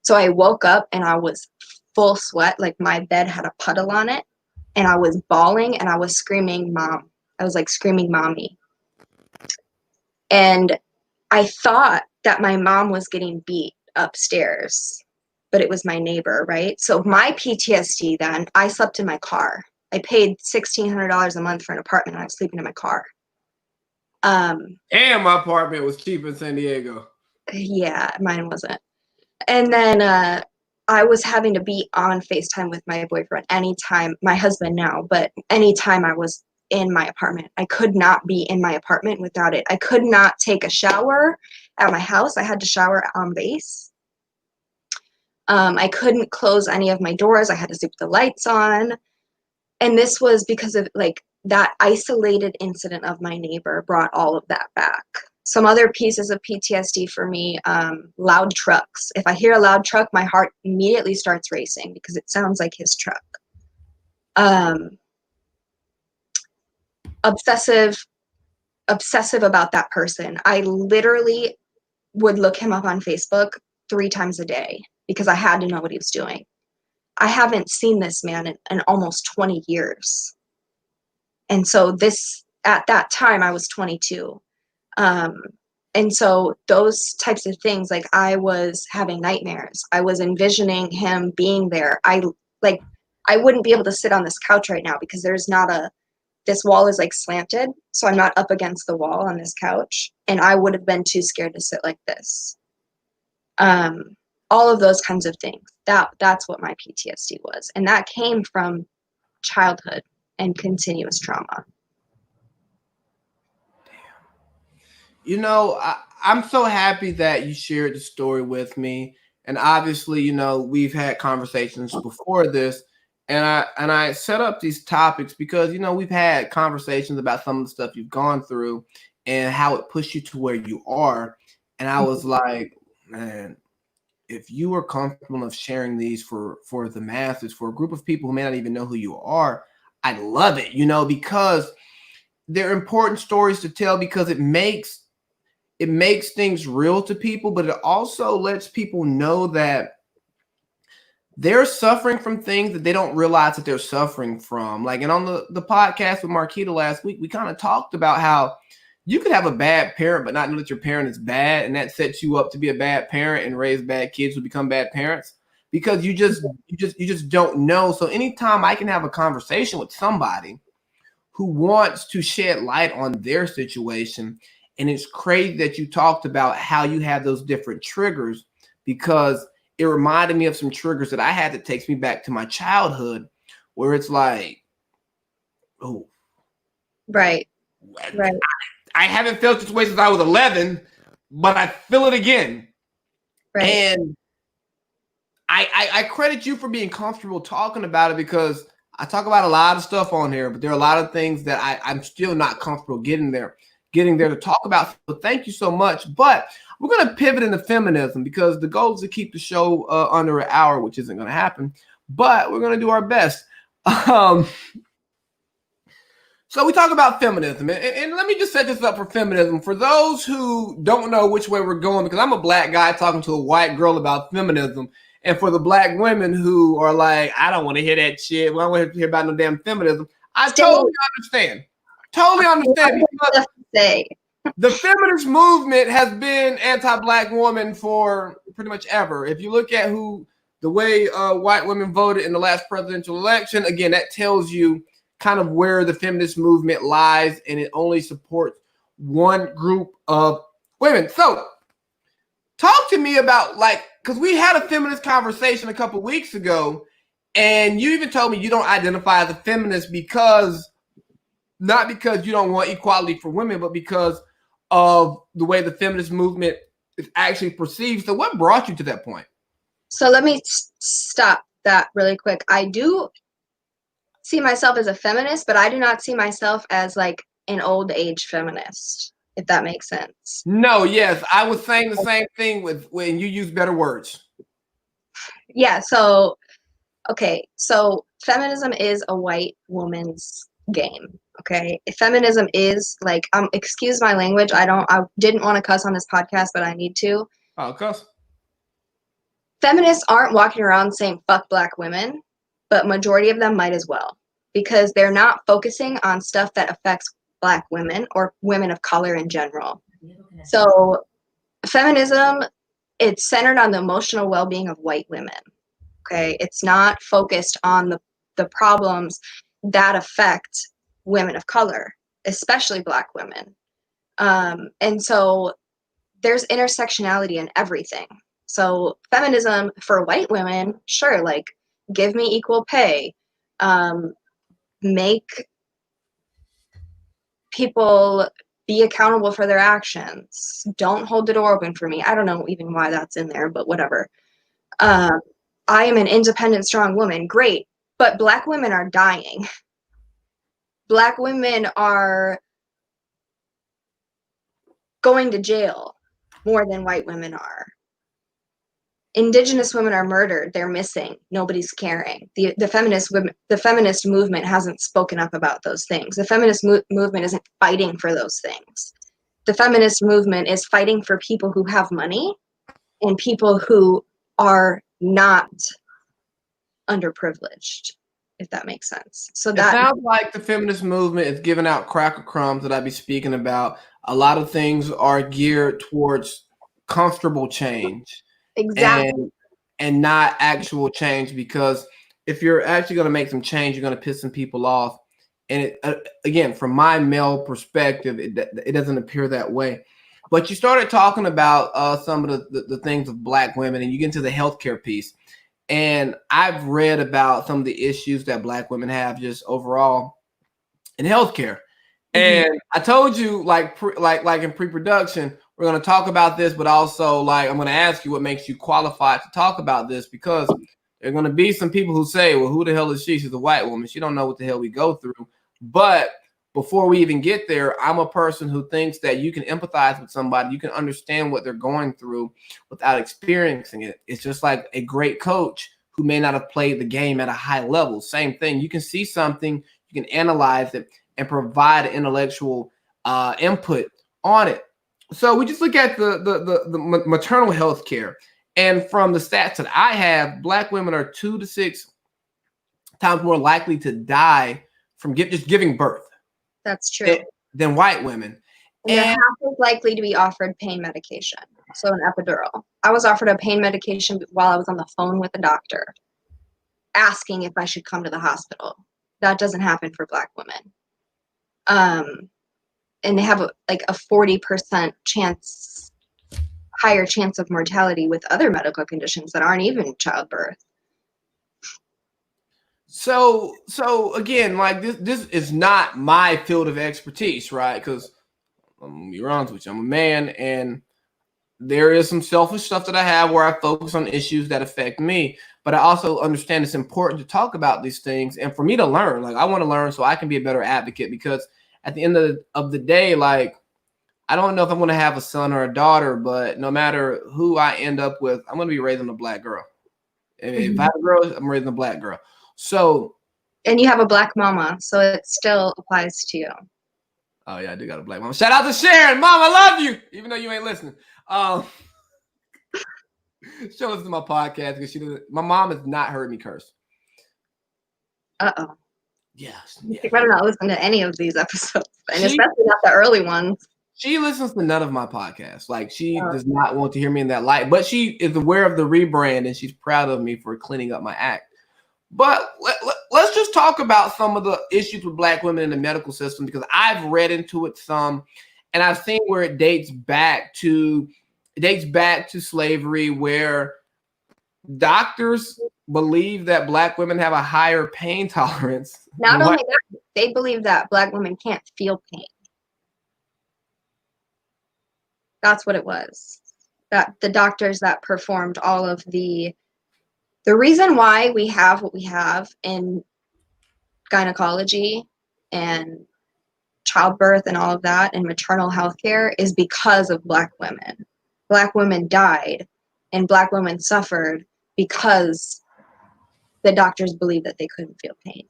So I woke up, and I was full sweat, like my bed had a puddle on it, and I was bawling, and I was screaming, Mom. I was like screaming, Mommy. And I thought that my mom was getting beat upstairs. but it was my neighbor, right? So my PTSD then, I slept in my car. I paid $1,600 a month for an apartment, and I was sleeping in my car. And my apartment was cheap in San Diego. Yeah, mine wasn't. And then I was having to be on FaceTime with my boyfriend anytime, my husband now, but anytime I was in my apartment. I could not be in my apartment without it. I could not take a shower at my house. I had to shower on base. I couldn't close any of my doors. I had to sleep with the lights on. And this was because of like that isolated incident of my neighbor brought all of that back. Some other pieces of PTSD for me, loud trucks. If I hear a loud truck, my heart immediately starts racing because it sounds like his truck. Obsessive about that person. I literally would look him up on Facebook 3 times a day because I had to know what he was doing. I haven't seen this man in almost 20 years. And so at that time, I was 22. And so those types of things, like I was having nightmares. I was envisioning him being there. I wouldn't be able to sit on this couch right now because this wall is like slanted. So I'm not up against the wall on this couch. And I would have been too scared to sit like this. All of those kinds of things. That's what my PTSD was. And that came from childhood and continuous trauma. You know, I'm so happy that you shared the story with me. And obviously, you know, we've had conversations before this. And I set up these topics because, you know, we've had conversations about some of the stuff you've gone through and how it pushed you to where you are. And I was like, man, if you are comfortable of sharing these for the masses, for a group of people who may not even know who you are, I love it, you know, because they're important stories to tell because it makes things real to people, but it also lets people know that they're suffering from things that they don't realize that they're suffering from. Like, and on the podcast with Marquita last week, we kind of talked about how you could have a bad parent, but not know that your parent is bad. And that sets you up to be a bad parent and raise bad kids who become bad parents because you just don't know. So anytime I can have a conversation with somebody who wants to shed light on their situation, and it's crazy that you talked about how you have those different triggers because it reminded me of some triggers that I had that takes me back to my childhood where it's like, oh, right. I haven't felt this way since I was 11, but I feel it again. Right. And I credit you for being comfortable talking about it because I talk about a lot of stuff on here, but there are a lot of things that I'm still not comfortable getting there to talk about. So thank you so much. But we're going to pivot into feminism because the goal is to keep the show under an hour, which isn't going to happen, but we're going to do our best. So we talk about feminism, and let me just set this up for feminism. For those who don't know which way we're going, because I'm a black guy talking to a white girl about feminism, and for the black women who are like, I don't want to hear that shit. We don't want to hear about no damn feminism. I totally understand. Because the feminist movement has been anti-black woman for pretty much ever. If you look at the way white women voted in the last presidential election, again, that tells you kind of where the feminist movement lies, and it only supports one group of women. So talk to me about, like, because we had a feminist conversation a couple weeks ago, and you even told me you don't identify as a feminist not because you don't want equality for women, but because of the way the feminist movement is actually perceived. So what brought you to that point? So let me stop that really quick. I do see myself as a feminist, but I do not see myself as like an old age feminist, if that makes sense. No, yes. I was saying the same thing when you use better words. Yeah. So, okay. So feminism is a white woman's game. Okay. Feminism is like, excuse my language. I didn't want to cuss on this podcast, but I need to. Oh, cuss. Feminists aren't walking around saying fuck black women, but majority of them might as well, because they're not focusing on stuff that affects black women or women of color in general. So feminism it's centered on the emotional well-being of white women. Okay, it's not focused on the problems that affect women of color, especially Black women. And so there's intersectionality in everything. So feminism for white women, sure, like give me equal pay, make people be accountable for their actions, don't hold the door open for me. I don't know even why that's in there, but whatever. I am an independent, strong woman. Great. But Black women are dying. Black women are going to jail more than white women are. Indigenous women are murdered. They're missing. Nobody's caring. The feminist movement hasn't spoken up about those things. The feminist movement isn't fighting for those things. The feminist movement is fighting for people who have money and people who are not underprivileged, if that makes sense. So It that sounds like the feminist movement is giving out cracker crumbs that I be speaking about. A lot of things are geared towards comfortable change exactly. and not actual change, because if you're actually going to make some change, you're going to piss some people off. And again, from my male perspective, it doesn't appear that way. But you started talking about some of the things of Black women, and you get into the healthcare piece. And I've read about some of the issues that Black women have just overall in healthcare. Mm-hmm. And I told you, like in pre-production, we're going to talk about this, but also like I'm going to ask you what makes you qualified to talk about this, because there are going to be some people who say, well, who the hell is she? She's a white woman. She don't know what the hell we go through. But before we even get there, I'm a person who thinks that you can empathize with somebody. You can understand what they're going through without experiencing it. It's just like a great coach who may not have played the game at a high level. Same thing. You can see something, you can analyze it, and provide intellectual input on it. So we just look at the maternal health care. And from the stats that I have, Black women are 2 to 6 times more likely to die from just giving birth. That's true. Than white women. And they're half as likely to be offered pain medication. So an epidural. I was offered a pain medication while I was on the phone with a doctor asking if I should come to the hospital. That doesn't happen for Black women. And they have a 40% higher chance of mortality with other medical conditions that aren't even childbirth. So again, like this is not my field of expertise, right? Because I'm gonna be honest with you, I'm a man, and there is some selfish stuff that I have where I focus on issues that affect me. But I also understand it's important to talk about these things, and for me to learn. Like I want to learn so I can be a better advocate, because at the end of the day, like I don't know if I'm going to have a son or a daughter, but no matter who I end up with, I'm going to be raising a Black girl. If I have a girl, I'm raising a Black girl. So, and you have a Black mama, so it still applies to you. Oh yeah, I do got a Black mama. Shout out to Sharon, Mom, I love you, even though you ain't listening. She'll listen to my podcast because my mom has not heard me curse. Uh-oh. Yes. You better not listen to any of these episodes, and especially not the early ones. She listens to none of my podcasts. Like she does not want to hear me in that light, but she is aware of the rebrand and she's proud of me for cleaning up my act. But let's just talk about some of the issues with Black women in the medical system, because I've read into it some, and I've seen where it dates back to slavery, where doctors believe that Black women have a higher pain tolerance. Not only that, they believe that Black women can't feel pain. That's what it was. That the doctors that performed all of the reason why we have what we have in gynecology and childbirth and all of that and maternal health care is because of Black women. Black women died and Black women suffered because the doctors believed that they couldn't feel pain.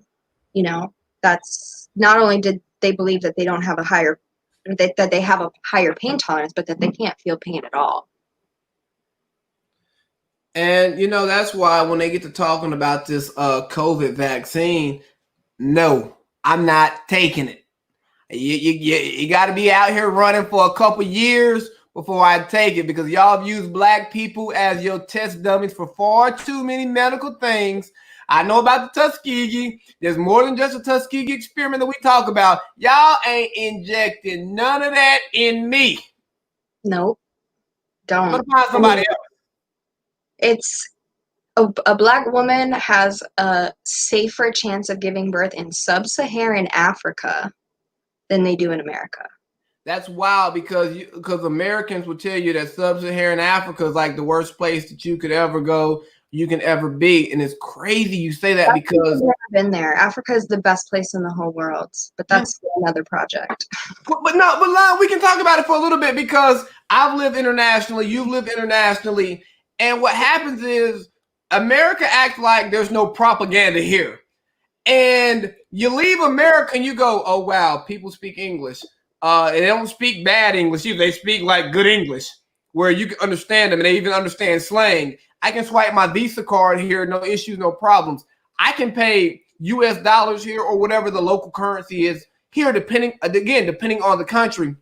You know, that's not only did they believe that they don't have that they have a higher pain tolerance, but that they can't feel pain at all. And, that's why when they get to talking about this COVID vaccine, no, I'm not taking it. You got to be out here running for a couple years before I take it, because y'all have used black people as your test dummies for far too many medical things. I know about the Tuskegee. There's more than just a Tuskegee experiment that we talk about. Y'all ain't injecting none of that in me. Nope. I'm Don't. gonna find somebody else. It's a black woman has a safer chance of giving birth in sub-Saharan Africa than they do in America. That's wild, because Americans will tell you that sub-Saharan Africa is like the worst place that you could ever go, you can ever be, and it's crazy you say that because I've never been there. Africa is the best place in the whole world, but that's another project. But Lon, we can talk about it for a little bit, because I've lived internationally, you've lived internationally, and what happens is America acts like there's no propaganda here. And you leave America and you go, oh wow, people speak English. And they don't speak bad English either. They speak like good English, where you can understand them, and they even understand slang. I can swipe my Visa card here, no issues, no problems. I can pay US dollars here or whatever the local currency is here, depending on the country.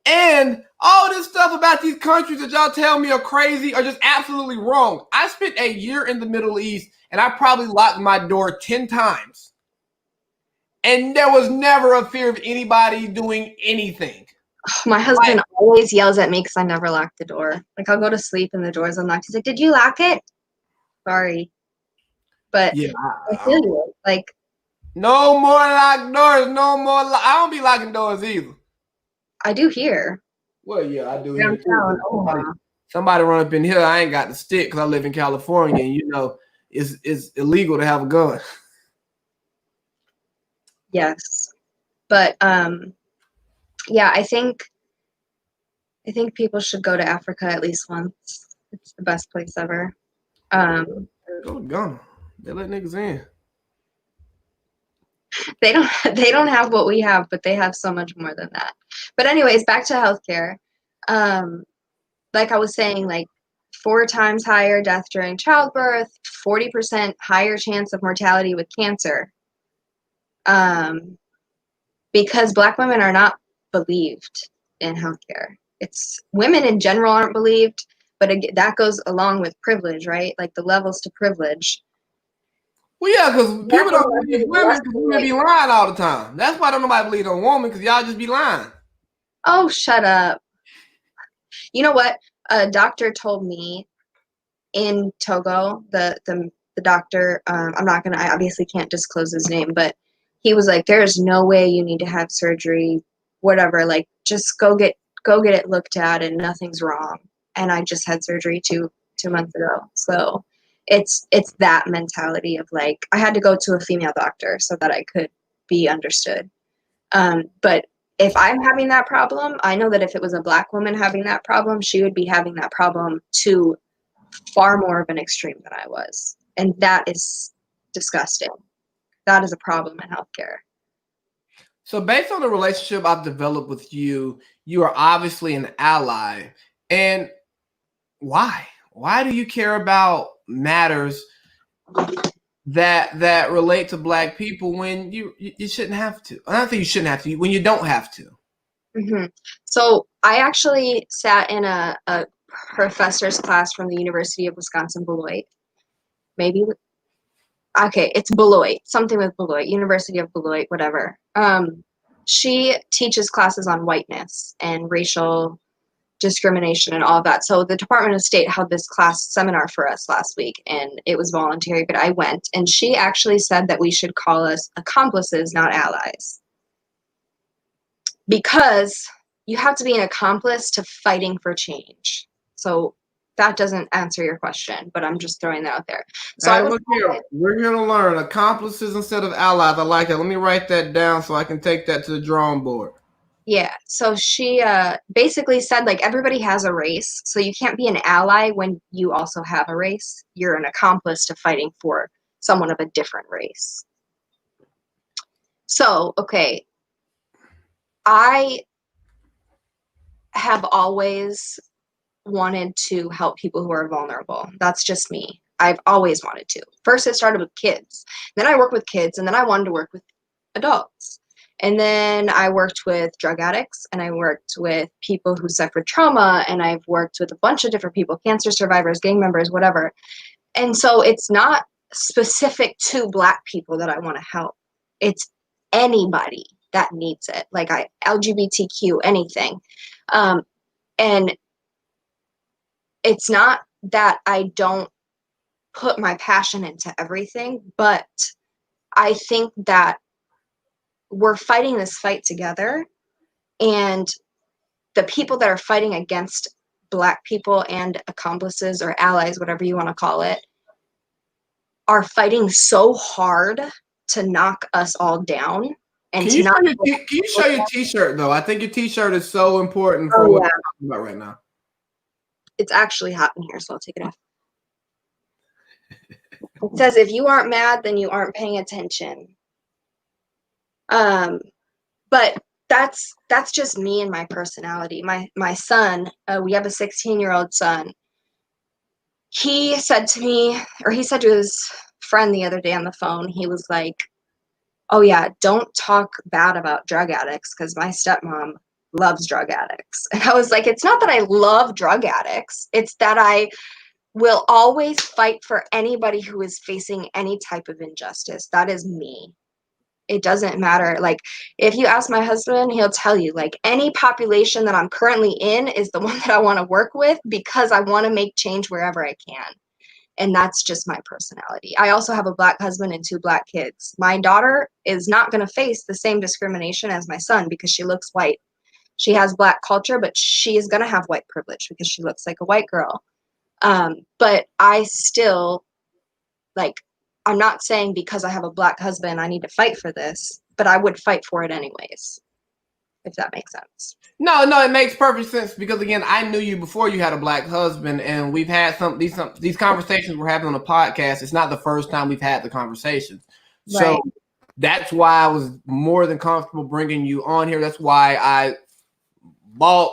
And all this stuff about these countries that y'all tell me are crazy are just absolutely wrong. I spent a year in the Middle East, and I probably locked my door 10 times. And there was never a fear of anybody doing anything. My husband always yells at me because I never lock the door. Like, I'll go to sleep and the door's unlocked. He's like, did you lock it? Sorry. But yeah, I feel you. Like, no more locked doors. No more. I don't be locking doors either. I do here. Well, yeah, I do here too. Somebody run up in here. I ain't got the stick because I live in California, and you know it's illegal to have a gun. Yes, but yeah, I think people should go to Africa at least once. It's the best place ever. Go to Ghana. They let niggas in. They don't have what we have, but they have so much more than that. But anyways, back to healthcare. Like I was saying, like 4 times higher death during childbirth, 40% higher chance of mortality with cancer. Because Black women are not believed in healthcare. It's women in general aren't believed, but that goes along with privilege, right? Like the levels to privilege. Well, yeah, because people don't believe women because women be lying all the time. That's why don't nobody believe a woman, because y'all just be lying. Oh, shut up. You know what? A doctor told me in Togo, the doctor, I obviously can't disclose his name, but he was like, there's no way you need to have surgery, whatever, like just go get it looked at and nothing's wrong. And I just had surgery two months ago. So it's that mentality of like, I had to go to a female doctor so that I could be understood. But if I'm having that problem, I know that if it was a Black woman having that problem, she would be having that problem to far more of an extreme than I was. And that is disgusting. That is a problem in healthcare. So based on the relationship I've developed with you, you are obviously an ally. And why? Why do you care about matters that relate to Black people when you shouldn't have to? I don't think you shouldn't have to, when you don't have to. Mm-hmm. So I actually sat in a professor's class from the University of Wisconsin, Beloit. It's Beloit, something with Beloit, University of Beloit, whatever. She teaches classes on whiteness and racial discrimination and all of that. So the Department of State held this class seminar for us last week, and it was voluntary, but I went, and she actually said that we should call us accomplices, not allies. Because you have to be an accomplice to fighting for change. So that doesn't answer your question, but I'm just throwing that out there. So we're here to learn accomplices instead of allies. I like it. Let me write that down so I can take that to the drawing board. Yeah. So she basically said, like, everybody has a race. So you can't be an ally when you also have a race. You're an accomplice to fighting for someone of a different race. So, okay. I have always wanted to help people who are vulnerable. That's just me. I've always wanted to. First, it started with kids. Then I work with kids, and then I wanted to work with adults. And then I worked with drug addicts, and I worked with people who suffered trauma, and I've worked with a bunch of different people, cancer survivors, gang members, whatever. And so it's not specific to Black people that I want to help. It's anybody that needs it, like LGBTQ, anything. And it's not that I don't put my passion into everything, but I think that we're fighting this fight together, and the people that are fighting against Black people and accomplices or allies, whatever you want to call it, are fighting so hard to knock us all down. And can you show your t-shirt though? I think your t-shirt is so important for what we're talking about right now. It's actually hot in here, so I'll take it off. It says, if you aren't mad, then you aren't paying attention. But that's just me and my personality. My son, we have a 16-year-old son. He said to me, or he said to his friend the other day on the phone, he was like, oh yeah, don't talk bad about drug addicts because my stepmom loves drug addicts. And I was like, it's not that I love drug addicts. It's that I will always fight for anybody who is facing any type of injustice. That is me. It doesn't matter. Like, if you ask my husband, he'll tell you, like, any population that I'm currently in is the one that I want to work with because I want to make change wherever I can. And that's just my personality. I also have a Black husband and 2 Black kids. My daughter is not going to face the same discrimination as my son because she looks white. She has Black culture, but she is going to have white privilege because she looks like a white girl. But I still, like, I'm not saying because I have a Black husband, I need to fight for this, but I would fight for it anyways, if that makes sense. No, it makes perfect sense because, again, I knew you before you had a Black husband, and we've had these conversations we're having on the podcast. It's not the first time we've had the conversations. Right. So that's why I was more than comfortable bringing you on here. That's why I bought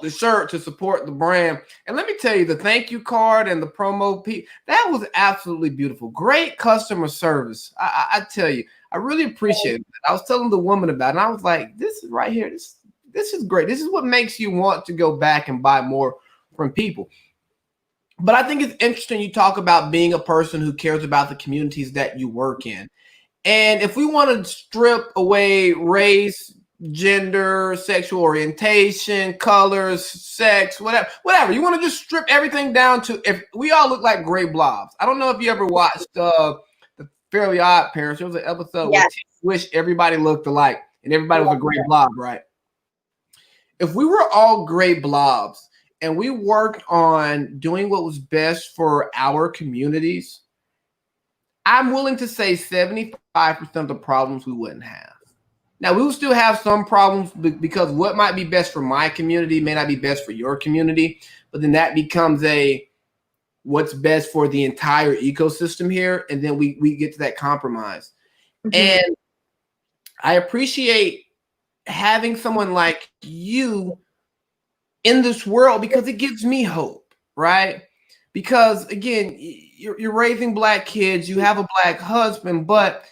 the shirt to support the brand. And let me tell you, the thank you card and the promo, that was absolutely beautiful. Great customer service. I tell you, I really appreciate it. I was telling the woman about it, and I was like, this is right here. This is great. This is what makes you want to go back and buy more from people. But I think it's interesting you talk about being a person who cares about the communities that you work in. And if we want to strip away race, gender, sexual orientation, colors, sex, whatever. You want to just strip everything down to, if we all look like gray blobs. I don't know if you ever watched the Fairly Odd Parents. There was an episode where Tim wished everybody looked alike and everybody was a gray blob, right? If we were all gray blobs and we worked on doing what was best for our communities, I'm willing to say 75% of the problems we wouldn't have. Now, we will still have some problems because what might be best for my community may not be best for your community, but then that becomes what's best for the entire ecosystem here, and then we get to that compromise. Mm-hmm. And I appreciate having someone like you in this world because it gives me hope, right? Because, again, you're raising Black kids, you have a Black husband, but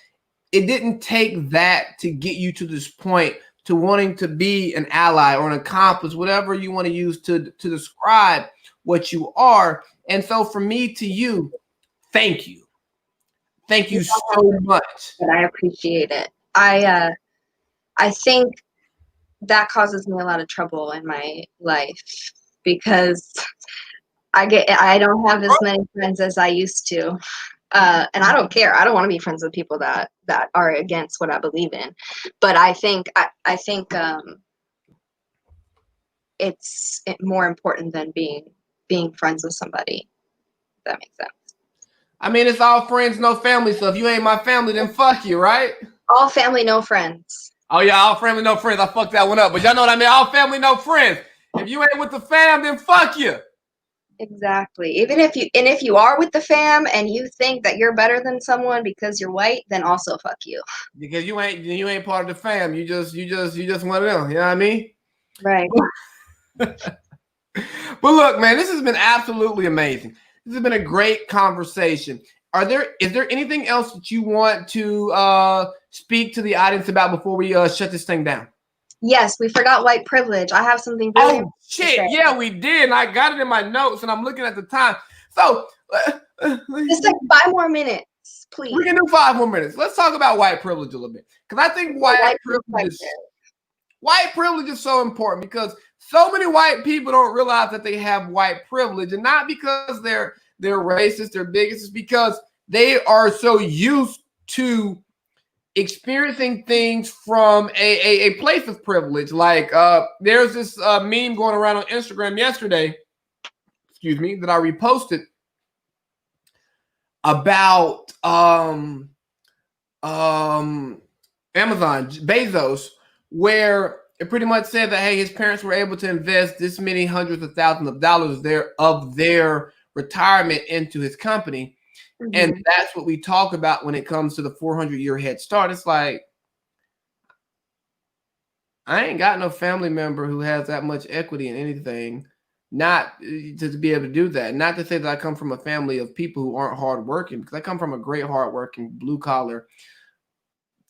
it didn't take that to get you to this point to wanting to be an ally or an accomplice, whatever you want to use to describe what you are. And so for me to you, thank you. Thank you so much. And I appreciate it. I think that causes me a lot of trouble in my life because I don't have as many friends as I used to. And I don't care. I don't want to be friends with people that are against what I believe in. But I think it's more important than being friends with somebody. If that makes sense. I mean, it's all friends, no family. So if you ain't my family, then fuck you, right? All family, no friends. Oh yeah, all family, no friends. I fucked that one up, but y'all know what I mean. All family, no friends. If you ain't with the fam, then fuck you. Exactly. Even if you are with the fam and you think that you're better than someone because you're white, then also fuck you. Because you ain't part of the fam. You just one of them. You know what I mean? Right. But look, man, this has been absolutely amazing. This has been a great conversation. Is there anything else that you want to speak to the audience about before we shut this thing down? Yes, we forgot white privilege. I have something really important to say. Yeah, we did. And I got it in my notes, and I'm looking at the time. So just like 5 more minutes, please. We can do 5 more minutes. Let's talk about white privilege a little bit, because I think white privilege is so important, because so many white people don't realize that they have white privilege, and not because they're racist, they're bigots. It's because they are so used to experiencing things from a place of privilege. Like there's this meme going around on Instagram yesterday, that I reposted about Amazon Bezos, where it pretty much said that, hey, his parents were able to invest this many hundreds of thousands of dollars of their retirement into his company. Mm-hmm. And that's what we talk about when it comes to the 400-year head start. It's like, I ain't got no family member who has that much equity in anything, not to be able to do that. Not to say that I come from a family of people who aren't hardworking, because I come from a great hardworking blue collar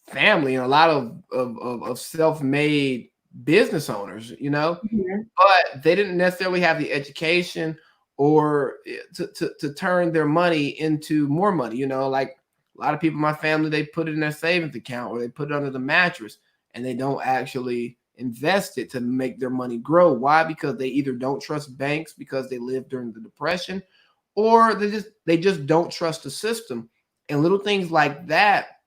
family and a lot of self-made business owners, mm-hmm. But they didn't necessarily have the education or to turn their money into more money. Like a lot of people in my family, they put it in their savings account or they put it under the mattress, and they don't actually invest it to make their money grow. Why? Because they either don't trust banks because they lived during the Depression, or they just don't trust the system. And little things like that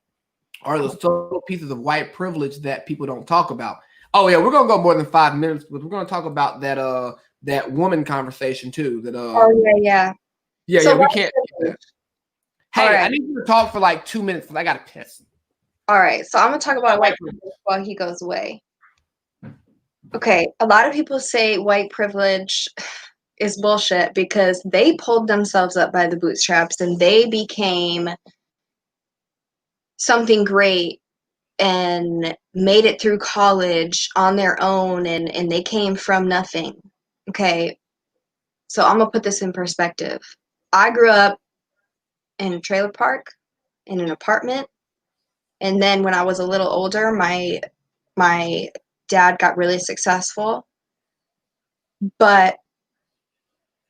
are the subtle pieces of white privilege that people don't talk about. Oh yeah, we're gonna go more than 5 minutes, but we're gonna talk about that woman conversation too. Yeah. So we can't. Hey, right. I need you to talk for like 2 minutes, because I gotta piss. All right, so I'm gonna talk about white privilege while he goes away. Okay, a lot of people say white privilege is bullshit because they pulled themselves up by the bootstraps and they became something great and made it through college on their own, and they came from nothing. Okay, so I'm gonna put this in perspective. I grew up in a trailer park, in an apartment, and then when I was a little older, my dad got really successful, but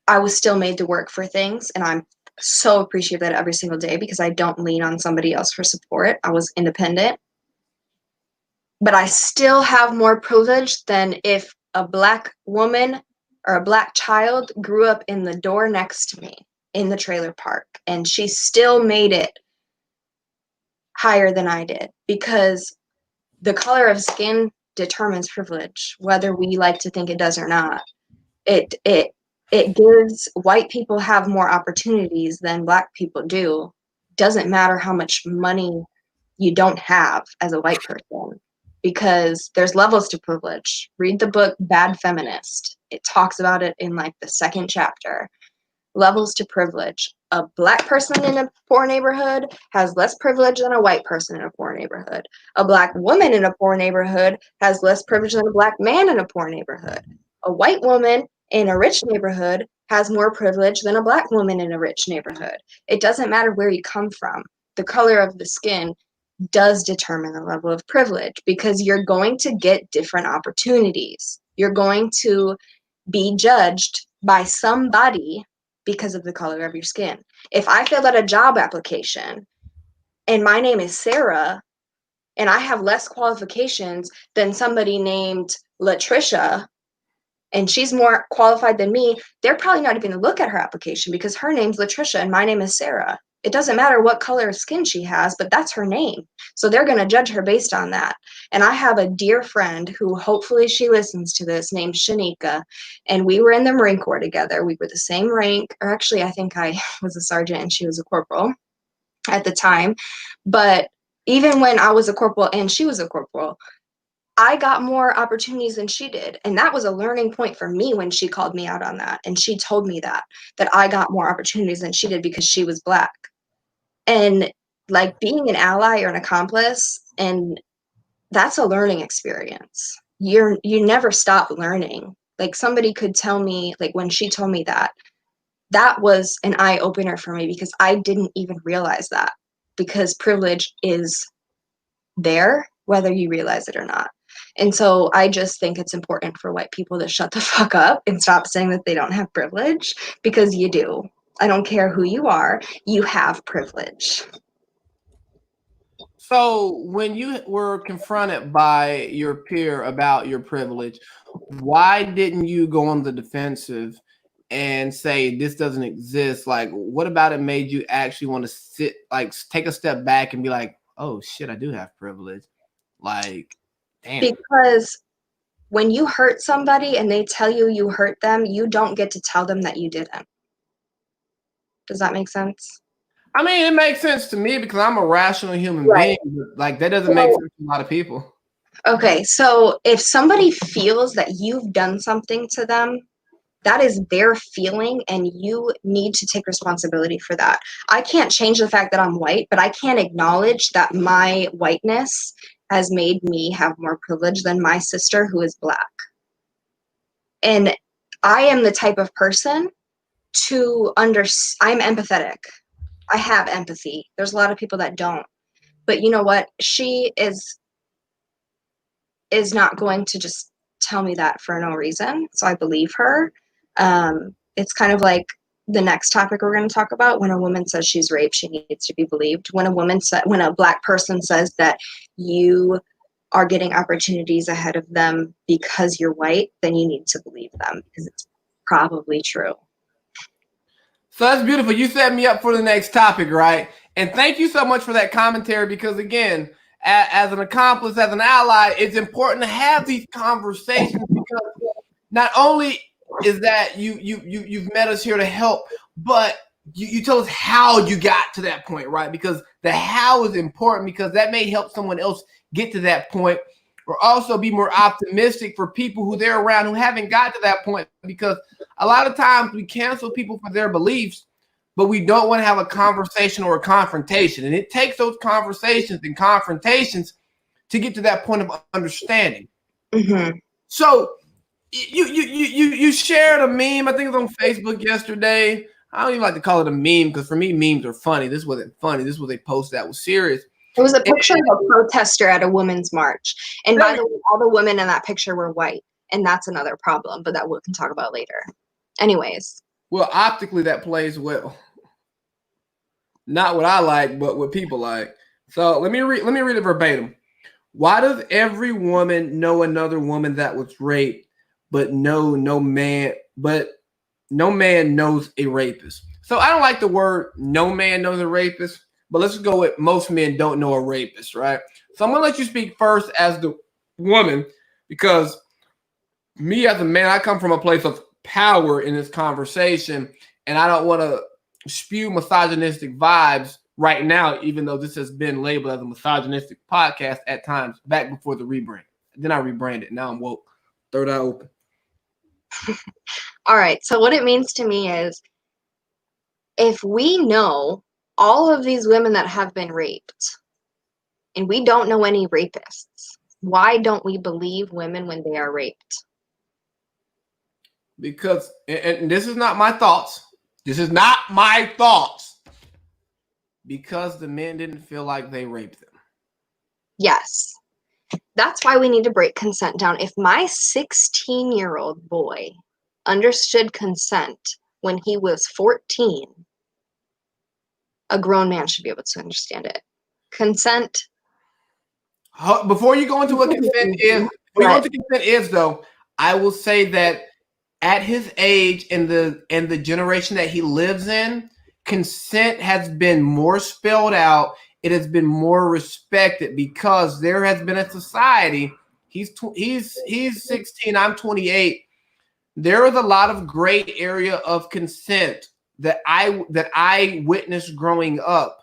I was still made to work for things, and I'm so appreciative of that every single day, because I don't lean on somebody else for support. I was independent. But I still have more privilege than if a Black woman or a Black child grew up in the door next to me in the trailer park, and she still made it higher than I did, because the color of skin determines privilege, whether we like to think it does or not. It gives white people have more opportunities than Black people do. Doesn't matter how much money you don't have as a white person, because there's levels to privilege. Read the book Bad Feminist. It talks about it in like the 2nd chapter. Levels to privilege. A Black person in a poor neighborhood has less privilege than a white person in a poor neighborhood. A Black woman in a poor neighborhood has less privilege than a Black man in a poor neighborhood. A white woman in a rich neighborhood has more privilege than a Black woman in a rich neighborhood. It doesn't matter where you come from. The color of the skin does determine the level of privilege, because you're going to get different opportunities. You're going to be judged by somebody because of the color of your skin. If I filled out a job application and my name is Sarah and I have less qualifications than somebody named Latricia, and she's more qualified than me, they're probably not even going to look at her application, because her name's Latricia and my name is Sarah. It doesn't matter what color of skin she has, but that's her name. So they're going to judge her based on that. And I have a dear friend who, hopefully she listens to this, named Shanika. And we were in the Marine Corps together. We were the same rank, or actually I think I was a sergeant and she was a corporal at the time. But even when I was a corporal and she was a corporal, I got more opportunities than she did. And that was a learning point for me when she called me out on that. And she told me that I got more opportunities than she did because she was Black. And like being an ally or an accomplice, and that's a learning experience. You never stop learning. Like somebody could tell me, like when she told me that that was an eye-opener for me because I didn't even realize that, because privilege is there whether you realize it or not. And so I just think it's important for white people to shut the fuck up and stop saying that they don't have privilege, because you do. I don't care who you are, you have privilege. So when you were confronted by your peer about your privilege, why didn't you go on the defensive and say this doesn't exist? Like, what about it made you actually want to sit, like, take a step back and be like, oh shit, I do have privilege? Like, damn. Because when you hurt somebody and they tell you you hurt them, you don't get to tell them that you didn't. Does that make sense? I mean, it makes sense to me because I'm a rational human being. But like, that doesn't make sense to a lot of people. Okay, so if somebody feels that you've done something to them, that is their feeling, and you need to take responsibility for that. I can't change the fact that I'm white, but I can acknowledge that my whiteness has made me have more privilege than my sister who is Black. And I am the type of person I'm empathetic. I have empathy. There's a lot of people that don't. But you know what? She is not going to just tell me that for no reason. So I believe her. It's kind of like the next topic we're going to talk about. When a woman says she's raped, she needs to be believed. When a Black person says that you are getting opportunities ahead of them because you're white, then you need to believe them, because it's probably true. So that's beautiful. You set me up for the next topic, right? And thank you so much for that commentary, because again, as an accomplice, as an ally, it's important to have these conversations, because not only is that you've met us here to help, but you tell us how you got to that point, right? Because the how is important, because that may help someone else get to that point, or also be more optimistic for people who they're around who haven't got to that point. Because a lot of times we cancel people for their beliefs, but we don't want to have a conversation or a confrontation. And it takes those conversations and confrontations to get to that point of understanding. Mm-hmm. So you shared a meme, I think it was on Facebook yesterday. I don't even like to call it a meme, because for me, memes are funny. This wasn't funny. This was a post that was serious. It was a picture of a protester at a women's march. And by the way, all the women in that picture were white. And that's another problem, but that we can talk about later. Anyways. Well, optically, that plays well. Not what I like, but what people like. So let me read it verbatim. Why does every woman know another woman that was raped, but no man knows a rapist? So I don't like the word no man knows a rapist, but let's go with most men don't know a rapist, right? So I'm going to let you speak first as the woman, because me as a man, I come from a place of power in this conversation, and I don't want to spew misogynistic vibes right now, even though this has been labeled as a misogynistic podcast at times back before the rebrand. Then I rebranded. Now I'm woke. Third eye open. All right. So what it means to me is, if we know all of these women that have been raped and we don't know any rapists, why don't we believe women when they are raped? Because, and this is not my thoughts. This is not my thoughts. Because the men didn't feel like they raped them. Yes. That's why we need to break consent down. If my 16-year-old boy understood consent when he was 14, a grown man should be able to understand it. Consent. Before you go into what consent is, though, I will say that at his age and the generation that he lives in, consent has been more spelled out. It has been more respected, because there has been a society. He's 16. I'm 28. There is a lot of gray area of consent that I witnessed growing up.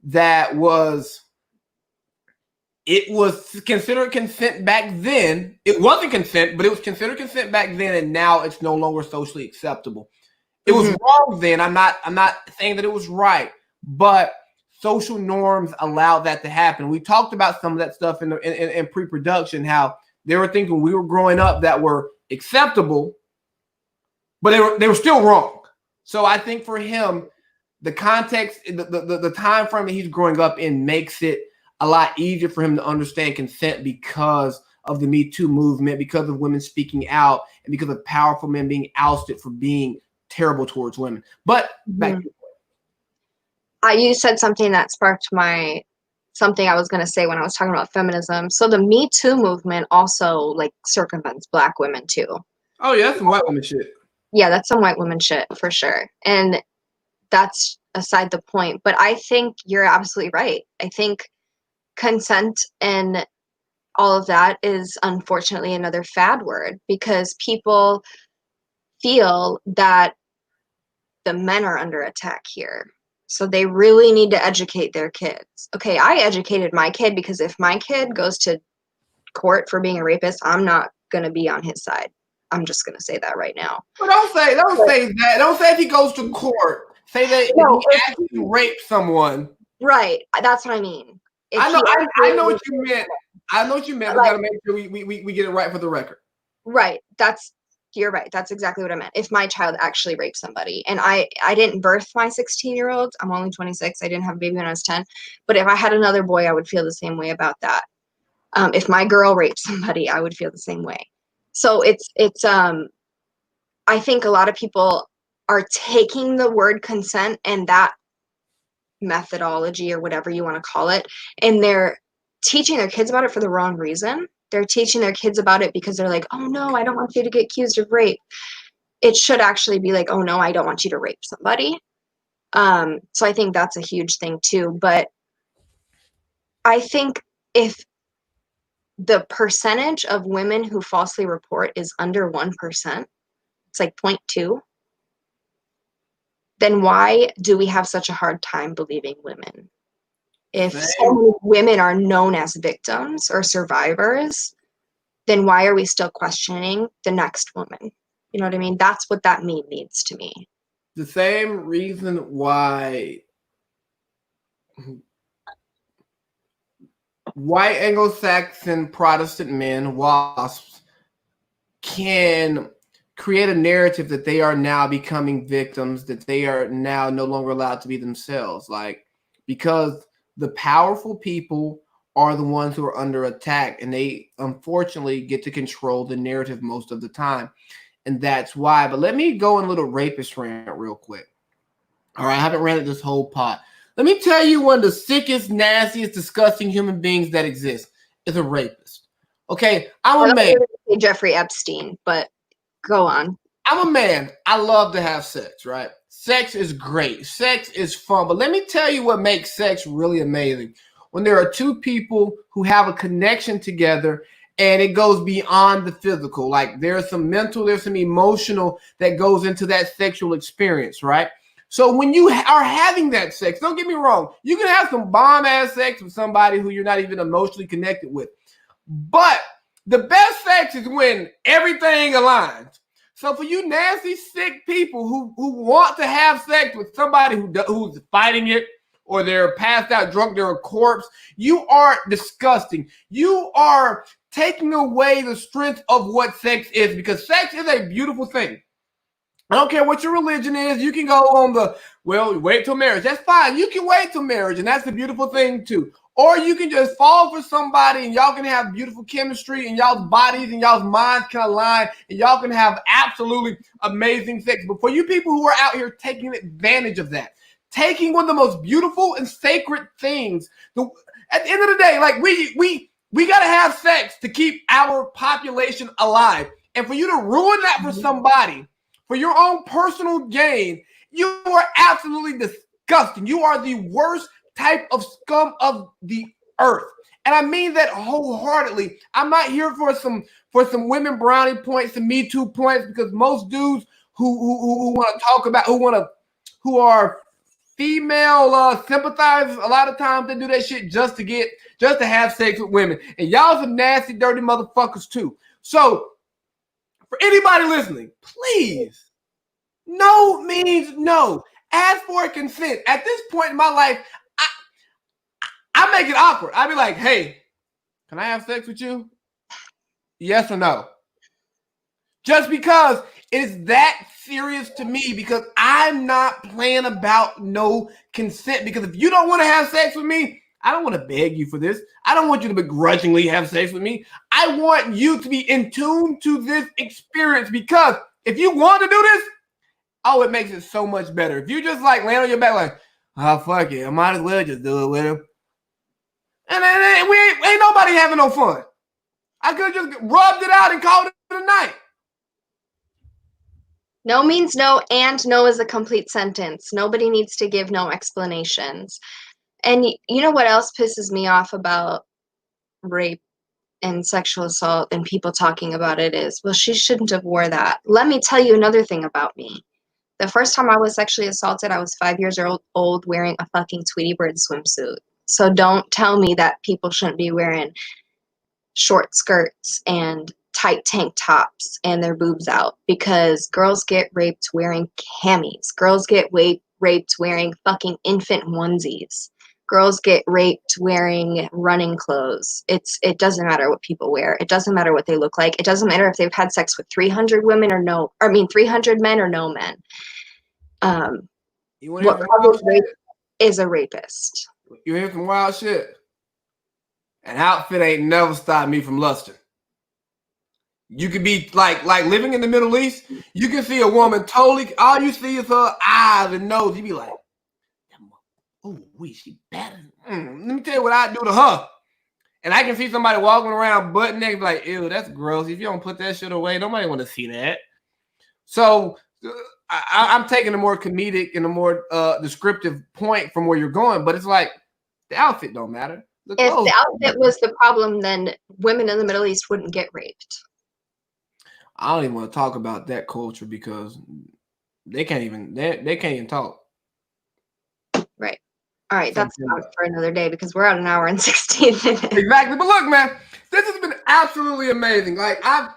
It was considered consent back then. It wasn't consent, but it was considered consent back then, and now it's no longer socially acceptable. It was wrong then. I'm not saying that it was right, but social norms allowed that to happen. We talked about some of that stuff in pre-production, how there were things when we were growing up that were acceptable, but they were still wrong. So I think for him, the context, the time frame that he's growing up in makes it a lot easier for him to understand consent because of the Me Too movement, because of women speaking out, and because of powerful men being ousted for being terrible towards women. But back to you said something that sparked something I was going to say when I was talking about feminism. So the Me Too movement also like circumvents Black women too. Oh yeah, that's some white woman shit. Yeah, that's some white woman shit for sure. And that's aside the point. But I think you're absolutely right. I think consent and all of that is unfortunately another fad word because people feel that the men are under attack here. So they really need to educate their kids. Okay, I educated my kid because if my kid goes to court for being a rapist, I'm not going to be on his side. I'm just going to say that right now. But don't say that. Don't say if he goes to court. Say that if he actually raped someone. Right. That's what I mean. I know what you meant. I know what you meant. We got to make sure we get it right for the record. Right. You're right. That's exactly what I meant. If my child actually raped somebody, and I didn't birth my 16-year-old, I'm only 26. I didn't have a baby when I was 10. But if I had another boy, I would feel the same way about that. If my girl raped somebody, I would feel the same way. So I think a lot of people are taking the word consent and that methodology or whatever you want to call it, and they're teaching their kids about it for the wrong reason. They're teaching their kids about it because they're like, oh no, I don't want you to get accused of rape. It should actually be like, oh no, I don't want you to rape somebody. So I think that's a huge thing too. But I think if the percentage of women who falsely report is under 1%, it's like 0.2, then why do we have such a hard time believing women? If so many women are known as victims or survivors, then why are we still questioning the next woman? You know what I mean? That's what that meme means to me. The same reason why white Anglo-Saxon Protestant men, WASPs, can create a narrative that they are now becoming victims, that they are now no longer allowed to be themselves. Like, because the powerful people are the ones who are under attack, and they unfortunately get to control the narrative most of the time. And that's why. But let me go in a little rapist rant real quick. All right, I haven't ran it this whole pot. Let me tell you, one of the sickest, nastiest, disgusting human beings that exists is a rapist. Okay, I'm a man. Jeffrey Epstein, but go on. I'm a man. I love to have sex, right? Sex is great. Sex is fun. But let me tell you what makes sex really amazing. When there are two people who have a connection together and it goes beyond the physical. Like there's some mental, there's some emotional that goes into that sexual experience, right? So when you are having that sex, don't get me wrong, you can have some bomb-ass sex with somebody who you're not even emotionally connected with. But the best sex is when everything aligns. So for you nasty, sick people who want to have sex with somebody who's fighting it, or they're passed out drunk, they're a corpse, you are disgusting. You are taking away the strength of what sex is, because sex is a beautiful thing. I don't care what your religion is. You can go on wait till marriage. That's fine. You can wait till marriage, and that's a beautiful thing too. Or you can just fall for somebody and y'all can have beautiful chemistry and y'all's bodies and y'all's minds can align and y'all can have absolutely amazing sex. But for you people who are out here taking advantage of that, taking one of the most beautiful and sacred things, at the end of the day, like we got to have sex to keep our population alive. And for you to ruin that for somebody, for your own personal gain, you are absolutely disgusting. You are the worst type of scum of the earth. And I mean that wholeheartedly. I'm not here for some women brownie points and Me Too points, because most dudes who want to talk about, who are female sympathizers, a lot of times they do that shit just to have sex with women. And y'all some nasty, dirty motherfuckers too. So for anybody listening, please, no means no. Ask for consent. At this point in my life, I make it awkward. I'd be like, hey, can I have sex with you? Yes or no? Just because It's that serious to me because I'm not playing about no consent. Because if you don't want to have sex with me, I don't want to beg you for this. I don't want you to begrudgingly have sex with me. I want you to be in tune to this experience because if you want to do this, oh, it makes it so much better. If you just like land on your back like, oh, fuck it, I might as well just do it with him. And then ain't nobody having no fun. I could have just rubbed it out and called it a night. No means no, and no is a complete sentence. Nobody needs to give no explanations. And you know what else pisses me off about rape and sexual assault and people talking about it is, well, she shouldn't have wore that. Let me tell you another thing about me. The first time I was sexually assaulted, I was 5 years old wearing a fucking Tweety Bird swimsuit. So don't tell me that people shouldn't be wearing short skirts and tight tank tops and their boobs out, because girls get raped wearing camis. Girls get raped wearing fucking infant onesies. Girls get raped wearing running clothes. It doesn't matter what people wear. It doesn't matter what they look like. It doesn't matter if they've had sex with 300 women or no, 300 men or no men. What causes rape is a rapist. You hear some wild shit? An outfit ain't never stopped me from lusting. You could be like living in the Middle East. You can see a woman totally, all you see is her eyes and nose. You be like, oh, she better. Let me tell you what I do to her. And I can see somebody walking around butt naked like, ew, that's gross. If you don't put that shit away, nobody want to see that. So I'm taking a more comedic and a more descriptive point from where you're going, but it's like the outfit don't matter. If the outfit was the problem, then women in the Middle East wouldn't get raped. I don't even want to talk about that culture because they can't even talk. Right. All right, that's for another day because we're at an hour and 16 minutes. Exactly. But look, man, this has been absolutely amazing. Like, I've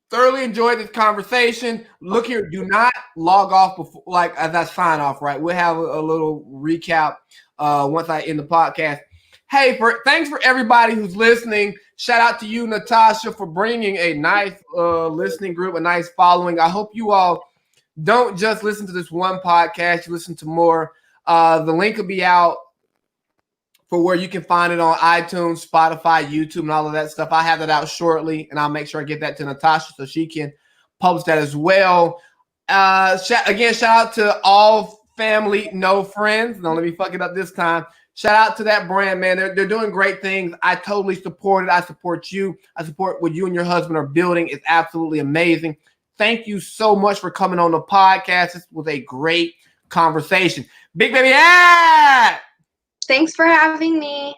thoroughly enjoyed this conversation. Look here, do not log off before, like, as I sign off, right? We'll have a little recap once I end the podcast. Hey, thanks for everybody who's listening. Shout out to you, Natasha, for bringing a nice listening group, a nice following. I hope you all don't just listen to this one podcast. You listen to more. The link will be out for where you can find it on iTunes, Spotify, YouTube, and all of that stuff. I have that out shortly, and I'll make sure I get that to Natasha so she can publish that as well. Shout out to All Family, No Friends. Don't let me fuck it up this time. Shout out to that brand, man. They're doing great things. I totally support it. I support you. I support what you and your husband are building. It's absolutely amazing. Thank you so much for coming on the podcast. This was a great conversation. Big baby, yeah! Thanks for having me.